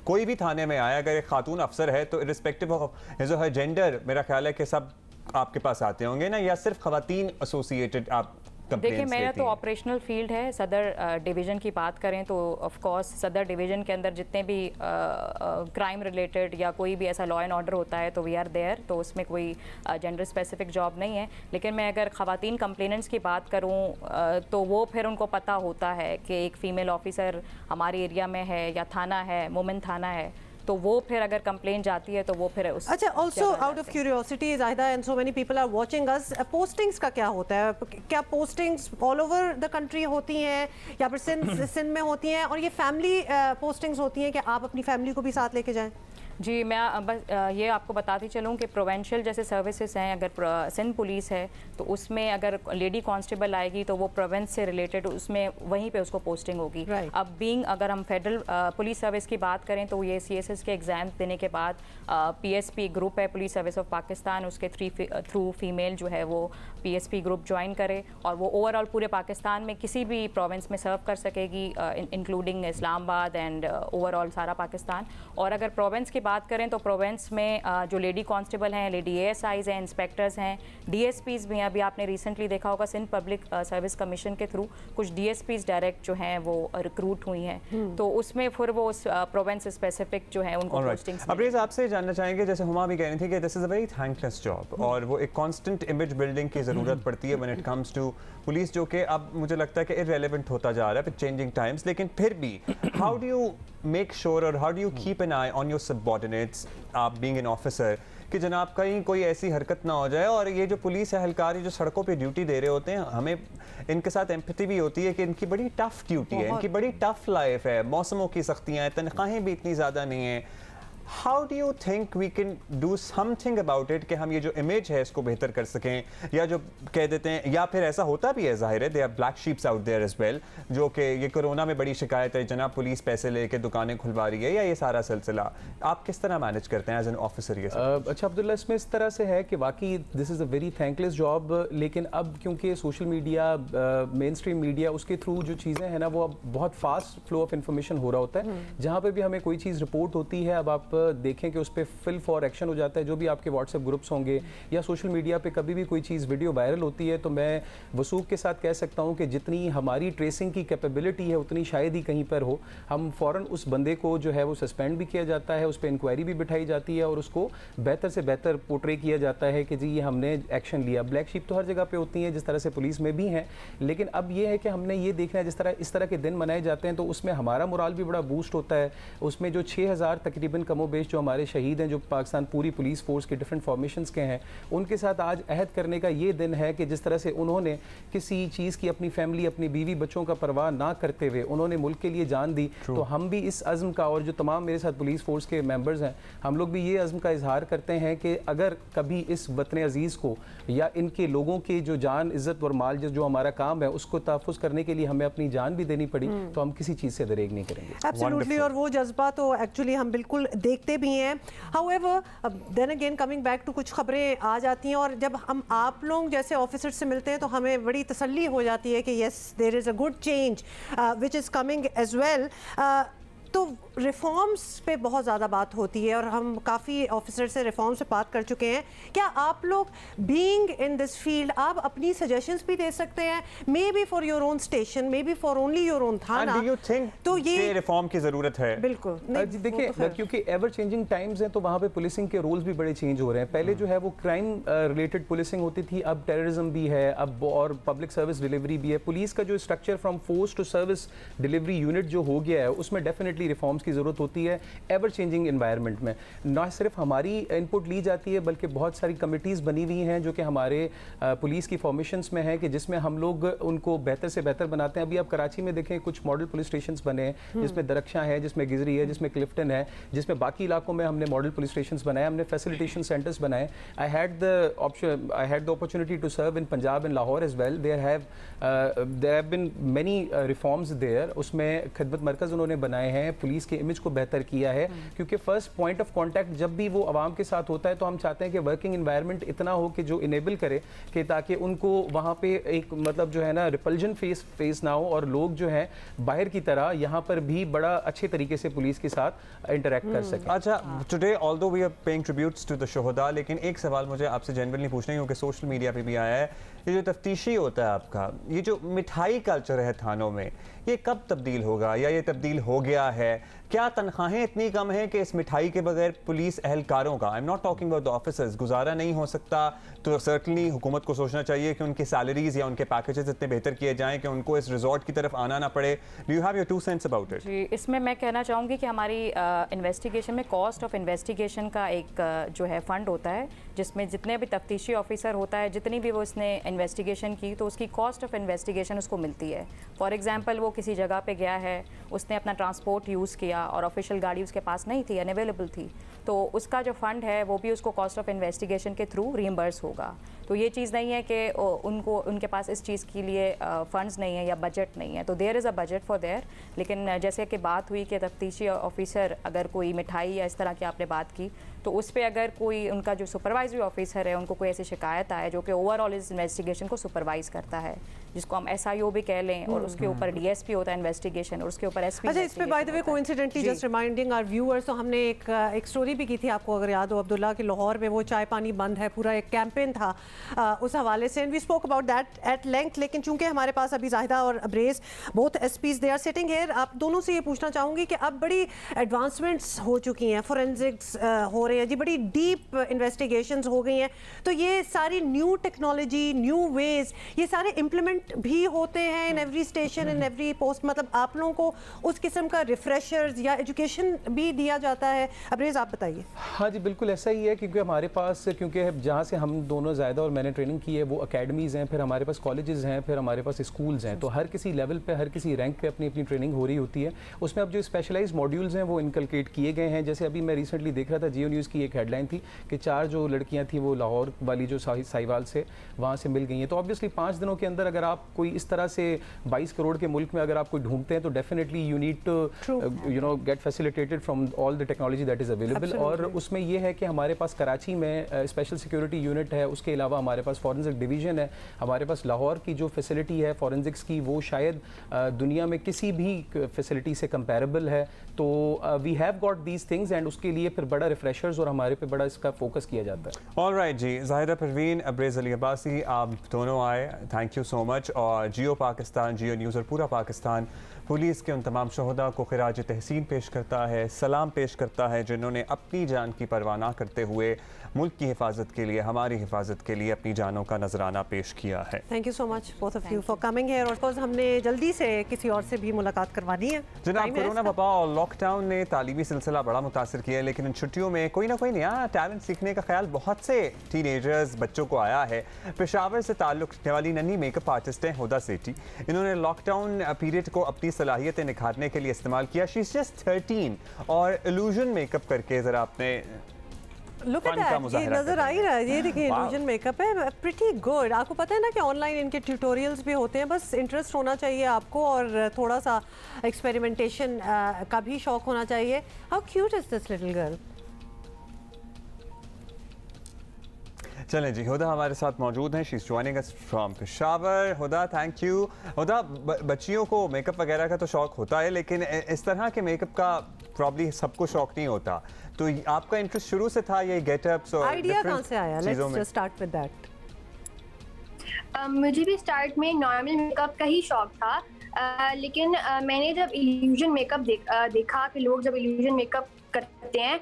कोई भी थाने में आया अगर एक खातून अफसर है तो इर्रिस्पेक्टिव ऑफ जो है जेंडर, मेरा ख्याल है कि सब आपके पास आते होंगे ना, या सिर्फ खवातीन एसोसिएटेड आप? देखिए, मेरा तो ऑपरेशनल फील्ड है। सदर डिवीज़न की बात करें तो ऑफ कोर्स सदर डिवीज़न के अंदर जितने भी क्राइम रिलेटेड या कोई भी ऐसा लॉ एंड ऑर्डर होता है तो वी आर देयर, तो उसमें कोई जेंडर स्पेसिफिक जॉब नहीं है। लेकिन मैं अगर ख़वातीन कंप्लेनेंट्स की बात करूं तो वो फिर उनको पता होता है कि एक फ़ीमेल ऑफिसर हमारे एरिया में है या थाना है, वुमेन थाना है, तो वो फिर अगर कंप्लेंट जाती है तो वो फिर उस। अच्छा, also out of curiosity Zahida and so many people are watching us, postings का क्या होता है? क्या postings all over the country होती हैं या फिर सिंध में होती हैं? और ये फैमिली पोस्टिंग्स होती हैं कि आप अपनी फैमिली को भी साथ लेके जाएं? जी, मैं बस ये आपको बताती चलूँ कि प्रोवेंशियल जैसे सर्विसेज हैं, अगर सिंध पुलिस है तो उसमें अगर लेडी कांस्टेबल आएगी तो वो प्रोवेंस से रिलेटेड उसमें वहीं पे उसको पोस्टिंग होगी। अब बीइंग अगर हम फेडरल पुलिस सर्विस की बात करें तो ये CSS के एग्ज़ाम देने के बाद PSP ग्रुप है पुलिस सर्विस ऑफ पाकिस्तान, उसके थ्रू फीमेल जो है वो PSP ग्रुप ज्वाइन करे और वो ओवरऑल पूरे पाकिस्तान में किसी भी प्रोविंस में सर्व कर सकेगी, इंक्लूडिंग इस्लामाबाद एंड ओवरऑल सारा पाकिस्तान। और अगर प्रोविंस की बात करें तो प्रोविंस में जो लेडी कांस्टेबल हैं, लेडी ASIs हैं, इंस्पेक्टर्स हैं, DSPs भी हैं। अभी आपने रिसेंटली देखा होगा सिंध पब्लिक सर्विस कमीशन के थ्रू कुछ DSPs डायरेक्ट जो हैं वो रिक्रूट हुई हैं, तो उसमें फिर वो प्रोविंस स्पेसिफिक जो है उनको पोस्टिंग्स। अब्रेज़, आपसे जानना चाहेंगे, जैसे हुमा भी कह रही थी कि this is a very thankless job और वो एक कांस्टेंट इमेज बिल्डिंग की ज़रूरत पड़ती है when it comes to police, जो कि अब मुझे लगता है कि इररेलेवेंट होता जा रहा है विद चेंजिंग टाइम्स। लेकिन फिर भी how do you make sure और how do you keep an eye on your subordinates, आप बीइंग एन ऑफिसर, कि जनाब कहीं कोई ऐसी हरकत ना हो जाए? और ये जो पुलिस एहलकार जो सड़कों पे ड्यूटी दे रहे होते हैं, हमें इनके साथ एम्पैथी भी होती है कि इनकी बड़ी टफ ड्यूटी है, इनकी बड़ी टफ लाइफ है, मौसमों की सख्तियाँ हैं, तनख्वाहें भी इतनी ज़्यादा नहीं हैं। How do you think we can do something about it कि हम ये जो इमेज है इसको बेहतर कर सकें, या जो कह देते हैं, या फिर ऐसा होता भी है, जाहिर है they are black sheeps out there as well, जो कि ये कोरोना में बड़ी शिकायत है, जनाब पुलिस पैसे लेके दुकानें खुलवा रही है, या ये सारा सिलसिला आप किस तरह मैनेज करते हैं एज एन ऑफिसर? ये अच्छा अब्दुल्ला, इसमें इस तरह से है कि वाकई this is a very thankless job, लेकिन अब क्योंकि social media, main stream media, उसके थ्रू जो चीज़ें हैं ना वो अब बहुत फास्ट फ्लो ऑफ इंफॉर्मेशन हो रहा होता है। जहाँ पे भी हमें कोई चीज़ रिपोर्ट होती है, अब आप देखें कि उस पर फिल फॉर एक्शन हो जाता है। जो भी आपके व्हाट्सएप ग्रुप्स होंगे या सोशल मीडिया पे कभी भी कोई चीज़ वीडियो वायरल होती है, तो मैं वसूख के साथ कह सकता हूँ कि जितनी हमारी ट्रेसिंग की कैपेबिलिटी है उतनी शायद ही कहीं पर हो। हम फ़ौरन उस बंदे को जो है वो सस्पेंड भी किया जाता है, उस पर इंक्वायरी भी बिठाई जाती है और उसको बेहतर से बेहतर पोर्ट्रे किया जाता है कि जी ये हमने एक्शन लिया। ब्लैक शीप तो हर जगह पे होती हैं, जिस तरह से पुलिस में भी हैं, लेकिन अब ये है कि हमने ये देखना है, जिस तरह इस तरह के दिन मनाए जाते हैं तो उसमें हमारा मोराल भी बड़ा बूस्ट होता है। उसमें जो 6000 तकरीबन कमोबेश जो हमारे शहीद हैं, जो पाकिस्तान पूरी पुलिस फोर्स के डिफरेंट फॉर्मेशंस के हैं, उनके साथ आज अहद करने का ये दिन है कि जिस तरह से उन्होंने किसी चीज़ की अपनी फैमिली, अपनी बीवी बच्चों का परवाह ना करते हुए उन्होंने मुल्क के लिए जान दी, तो हम भी इस अज़्म का, और जो तमाम मेरे साथ पुलिस फोर्स के मेंबर्स हैं, हम लोग भी ये अज़्म का इजहार करते हैं कि अगर कभी इस वतन अजीज़ को या इनके लोगों के जो जान, इज़्ज़त और माल जो हमारा काम है उसको तहफ़्फ़ुज़ करने के लिए हमें अपनी जान भी देनी पड़ी, तो हम किसी चीज़ से दरेग नहीं करेंगे। एब्सोल्युटली, और वो जज्बा तो एक्चुअली हम बिल्कुल देखते भी हैं। However then again coming back to, कुछ खबरें आ जाती हैं और जब हम आप लोग जैसे ऑफिसर से मिलते हैं तो हमें बड़ी तसल्ली हो जाती है कि yes there is a good change which is coming as well. तो रिफॉर्म्स पे बहुत ज़्यादा बात होती है और हम काफ़ी ऑफिसर से रिफॉर्म्स पे बात कर चुके हैं। क्या आप लोग बीइंग इन दिस फील्ड आप अपनी सजेशंस भी दे सकते हैं, may be for your own station, may be for only your own थाना? डू यू थिंक तो ये रिफॉर्म की ज़रूरत है? बिल्कुल देखिए, क्योंकि एवर चेंजिंग टाइम्स हैं तो वहाँ पे पुलिसिंग के रूल्स भी बड़े चेंज हो रहे हैं। पहले जो है वो क्राइम रिलेटेड पुलिसिंग होती थी, अब टेररिज्म भी है, अब और पब्लिक सर्विस डिलीवरी भी है। पुलिस का जो structure from force to service delivery unit जो हो गया है उसमें डेफिनेटली रिफॉर्म्स की ज़रूरत होती है। एवर चेंजिंग एनवायरनमेंट में ना सिर्फ हमारी इनपुट ली जाती है बल्कि बहुत सारी कमिटीज़ बनी हुई हैं जो कि हमारे पुलिस की फॉर्मेशंस में हैं कि जिसमें हम लोग उनको बेहतर से बेहतर बनाते हैं। अभी आप कराची में देखें कुछ मॉडल पुलिस स्टेशन बने हैं, जिसमें दरख्शां है, जिसमें गिजरी है, जिसमें क्लिफ्टन है, जिसमें बाकी इलाकों में हमने मॉडल पुलिस स्टेशन बनाए, हमने फैसिलिटेशन सेंटर्स बनाए। I had the opportunity to serve in Punjab and Lahore as well. There have been many reforms there. उसमें खिदमत मरकज़ उन्होंने बनाए हैं, पुलिस के इमेज को बेहतर किया है, क्योंकि फर्स्ट पॉइंट ऑफ कांटेक्ट जब भी वो आवाम के साथ होता है तो हम चाहते हैं कि वर्किंग एनवायरनमेंट इतना हो कि जो इनेबल करे कि ताकि उनको वहाँ पे एक मतलब जो है ना रिपल्जन फेस ना हो और लोग जो है बाहर की तरह यहाँ पर भी बड़ा अच्छे तरीके से पुलिस के साथ इंटरेक्ट कर सकें। अच्छा, today although we are paying tributes to the शुहदा, लेकिन एक सवाल मुझे आपसे जनरली पूछना है क्योंकि सोशल मीडिया पे भी आया है, ये जो तफ्तीशी होता है आपका, ये जो मिठाई कल्चर है थानों में, ये कब तब्दील होगा या ये तब्दील हो गया है? क्या तनख्वाहें इतनी कम हैं कि इस मिठाई के बगैर पुलिस एहलकारों का, I am not talking about the officers, गुजारा नहीं हो सकता? तो सर्टनली हुकूमत को सोचना चाहिए कि उनकी सैलरीज या उनके पैकेजेस इतने बेहतर किए जाएं कि उनको इस रिजॉर्ट की तरफ आना ना पड़े। Do you have your 2 cents about it? जी, इसमें मैं कहना चाहूँगी कि हमारी इन्वेस्टिगेशन में कॉस्ट ऑफ इन्वेस्टिगेशन का एक जो है फ़ंड होता है, जिसमें जितने भी तफ्तीशी ऑफिसर होता है, जितनी भी वो उसने इन्वेस्टिगेशन की तो उसकी कॉस्ट ऑफ इन्वेस्टिगेशन उसको मिलती है। फॉर एग्जांपल वो किसी जगह पे गया है, उसने अपना ट्रांसपोर्ट यूज़ किया और ऑफिशियल गाड़ी उसके पास नहीं थी, अनअवेलेबल थी, तो उसका जो फ़ंड है वो भी उसको कॉस्ट ऑफ इन्वेस्टिगेशन के थ्रू रीइंबर्स होगा। तो ये चीज़ नहीं है कि उनके पास इस चीज़ के लिए फ़ंड्स नहीं है या बजट नहीं है, तो there is a budget for there. लेकिन जैसे कि बात हुई कि तफ्तीशी ऑफिसर अगर कोई मिठाई या इस तरह की आपने बात की, तो उस पर अगर कोई उनका जो सुपरवाइजरी ऑफिसर है उनको कोई ऐसी शिकायत आए जो कि ओवरऑल इस इन्वेस्टिगेशन को सुपरवाइज करता है, जिसको हम SIO भी कह लें, और उसके ऊपर DSP होता है इन्वेस्टिगेशन और उसके ऊपर SP। अच्छा, इस पे by the way coincidentally just reminding our viewers, तो हमने एक स्टोरी भी की थी आपको अगर याद हो अब्दुल्ला, कि लाहौर में वो चाय पानी बंद है, पूरा एक कैंपेन था उस हवाले से, and we spoke about that at length. लेकिन चूंकि हमारे पास अभी जाहिदा और Abrez both SPs they are sitting here, आप दोनों से ये पूछना चाहूँगी कि अब बड़ी एडवांसमेंट्स हो चुकी हैं, फोरेंसिक्स हो रहे हैं जी, बड़ी डीप इन्वेस्टिगेशंस हो गई हैं, तो ये सारी न्यू टेक्नोलॉजी, न्यू वेज, ये सारे इम्प्लीमेंट भी होते हैं in every station, in every post? मतलब आप लोगों को उस किस्म का रिफ्रेशर्स या एजुकेशन भी दिया जाता है? अब्रेज आप बताइए। हाँ जी बिल्कुल ऐसा ही है, क्योंकि हमारे पास, क्योंकि जहाँ से हम दोनों ज़्यादा और मैंने ट्रेनिंग की है वो अकेडमीज़ हैं, फिर हमारे पास कॉलेजेस हैं, फिर हमारे पास स्कूल्स हैं, तो हर किसी लेवल पे, हर किसी रैंक पे अपनी अपनी ट्रेनिंग हो रही होती है। उसमें अब जो स्पेशलाइज्ड मॉड्यूल्स हैं वो इनकलकेट किए गए हैं। जैसे अभी मैं रिसेंटली देख रहा था, जियो न्यूज़ की एक हेडलाइन थी कि 4 जो लड़कियाँ थी वो लाहौर वाली जो साहिवाल से वहाँ से मिल गई हैं। तो ऑब्वियसली 5 दिनों के अंदर अगर आप कोई इस तरह से 22 करोड़ के मुल्क में अगर आप कोई ढूंढते हैं तो definitely you need to get facilitated from all the technology that is available. और उसमें ये है कि हमारे पास कराची में स्पेशल सिक्योरिटी यूनिट है, उसके अलावा हमारे पास फॉरेंसिक डिवीजन है, हमारे पास लाहौर की जो फैसिलिटी है फॉरेंसिक्स की वो शायद दुनिया में किसी भी फैसिलिटी से कंपैरेबल है। तो we have got these things and उसके लिए फिर बड़ा रिफ्रेशर्स और हमारे पे बड़ा इसका फोकस किया जाता है। ऑलराइट जी, ज़ाहिदा परवीन, अब्रेज अली अब्बासी, आप दोनों आए, थैंक यू सो मच। और जियो पाकिस्तान, जियो न्यूज़ और पूरा पाकिस्तान पुलिस के उन तमाम शहदा को खिराज तहसीन पेश करता है, सलाम पेश करता है जिन्होंने अपनी जान की परवाह ना करते हुए मुल्क की हिफाजत के लिए, हमारी हिफाजत के लिए अपनी जानों का नजराना पेश किया है। Thank you so much both of you for coming here. Of course हमने जल्दी से किसी और से भी मुलाकात करवानी है। जनाब, कोरोना वबा और लॉकडाउन ने तालीमी सिलसिला बड़ा मुतासर किया है, लेकिन इन छुट्टियों में कोई ना कोई नया टैलेंट सीखने का ख्याल बहुत से टीनेजर्स बच्चों को आया है। पेशावर से ताल्लुक़ रखने वाली नन्ही मेकअप आर्टिस्ट हैं हुदा सेठी। इन्होंने लॉकडाउन पीरियड को अपनी सलाहियतें निखारने के लिए इस्तेमाल किया। शी इज़ जस्ट 13 और इल्यूजन मेकअप करके ज़रा अपने लुक एट दैट, ये नजर आ ही रहा है, ये देखिए इल्यूजन मेकअप है, प्रीटी गुड। आपको पता है ना कि ऑनलाइन इनके ट्यूटोरियल्स भी होते हैं, बस इंटरेस्ट होना चाहिए आपको और थोड़ा सा एक्सपेरिमेंटेशन का भी शौक होना चाहिए। How cute is this little girl. चलें जी, हुदा हमारे साथ मौजूद हैं, she is joining us from Peshawar. Huda, thank you. Huda, बच्चियों को मेकअप वगैरह का तो शौक होता है, लेकिन इस तरह के मेकअप का प्रॉब्ली सबको शौक नहीं होता, तो आपका इंटरेस्ट शुरू से था ये गेटअप्स और आइडिया कहाँ से आया? Let's just start with that. मुझे भी स्टार्ट में नॉर्मल मेकअप का ही शौक था, लेकिन मैंने जब इल्यूजन मेकअप देखा कि लोग जब इल्यूजन मेकअप करते हैं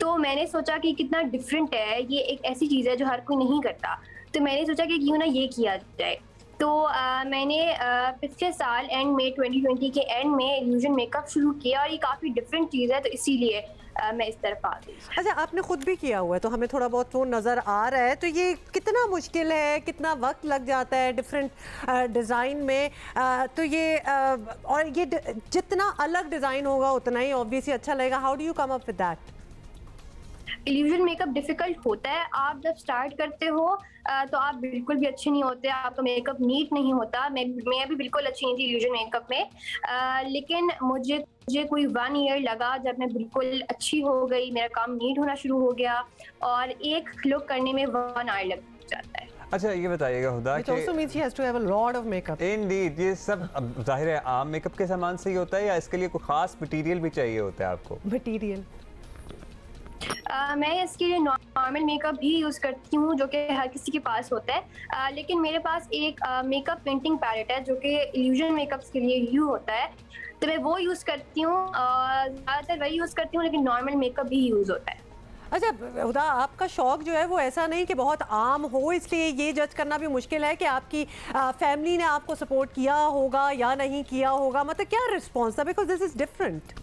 तो मैंने सोचा कि कितना डिफरेंट है, ये एक ऐसी चीज़ है जो हर कोई नहीं करता, तो मैंने सोचा कि क्यों ना ये किया जाए। तो मैंने पिछले साल एंड में 2020 के एंड में इल्यूजन मेकअप शुरू किया और ये काफ़ी डिफरेंट चीज़ है, तो इसीलिए मैं इस तरफ आ गई। अच्छा, आपने खुद भी किया हुआ है तो हमें थोड़ा बहुत वो नज़र आ रहा है, तो ये कितना मुश्किल है, कितना वक्त लग जाता है डिफरेंट डिज़ाइन में, तो ये और ये जितना अलग डिज़ाइन होगा उतना ही ऑब्वियसली अच्छा लगेगा। How do you come up with that? Illusion makeup difficult होता है, आप जब स्टार्ट करते हो तो आप बिल्कुल भी अच्छे नहीं होते, आपका मेकअप नीट नहीं होता। मैं भी बिल्कुल अच्छी नहीं थी इल्यूजन मेकअप में, लेकिन मुझे कोई 1 ईयर लगा जब मैं बिल्कुल अच्छी हो गई, मेरा काम नीट होना शुरू हो गया और एक लुक करने में 1 ईयर लग जाता है। अच्छा, ये बताइएगा हुदा कि also means he has to have a lot of makeup. Indeed, ये सब जाहिर है आम मेकअप के सामान से ही होता है या इसके लिए कोई खास मटेरियल भी चाहिए होता है आपको? मटेरियल मैं इसके लिए नॉर्मल मेकअप भी यूज़ करती हूँ जो कि हर किसी के पास होता है, लेकिन मेरे पास एक मेकअप पेंटिंग पैलेट है जो कि इल्यूजन मेकअप्स के लिए यूज होता है, तो मैं वो यूज़ करती हूँ, ज़्यादातर वही यूज़ करती हूँ, लेकिन नॉर्मल मेकअप भी यूज़ होता है। अच्छा हुदा, आपका शौक जो है वो ऐसा नहीं कि बहुत आम हो, इसलिए ये जज करना भी मुश्किल है कि आपकी फैमिली ने आपको सपोर्ट किया होगा या नहीं किया होगा, मतलब क्या रिस्पॉन्स था, बिकॉज दिस इज डिफरेंट।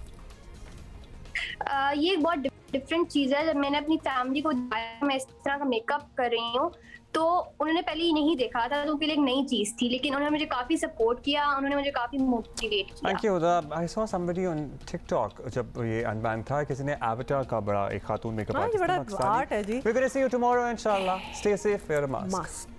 ये एक बहुत डिफरेंट चीज़ है। जब मैंने अपनी फैमिली को बताया मैं इस तरह का मेकअप कर रही हूँ तो उन्होंने पहले ही नहीं देखा था, तो उनके लिए एक नई चीज़ थी, लेकिन उन्होंने मुझे काफ़ी सपोर्ट किया, उन्होंने मुझे काफ़ी मोटिवेट किया। Thank you Huda. I saw somebody on TikTok, जब ये अनबैन था, किसी ने एवाटार का बड़ा एक खातून मेकअप आर्टिस्ट बड़ा आर्ट है जी। We will see you tomorrow इंशाल्लाह। Stay safe, wear a mask.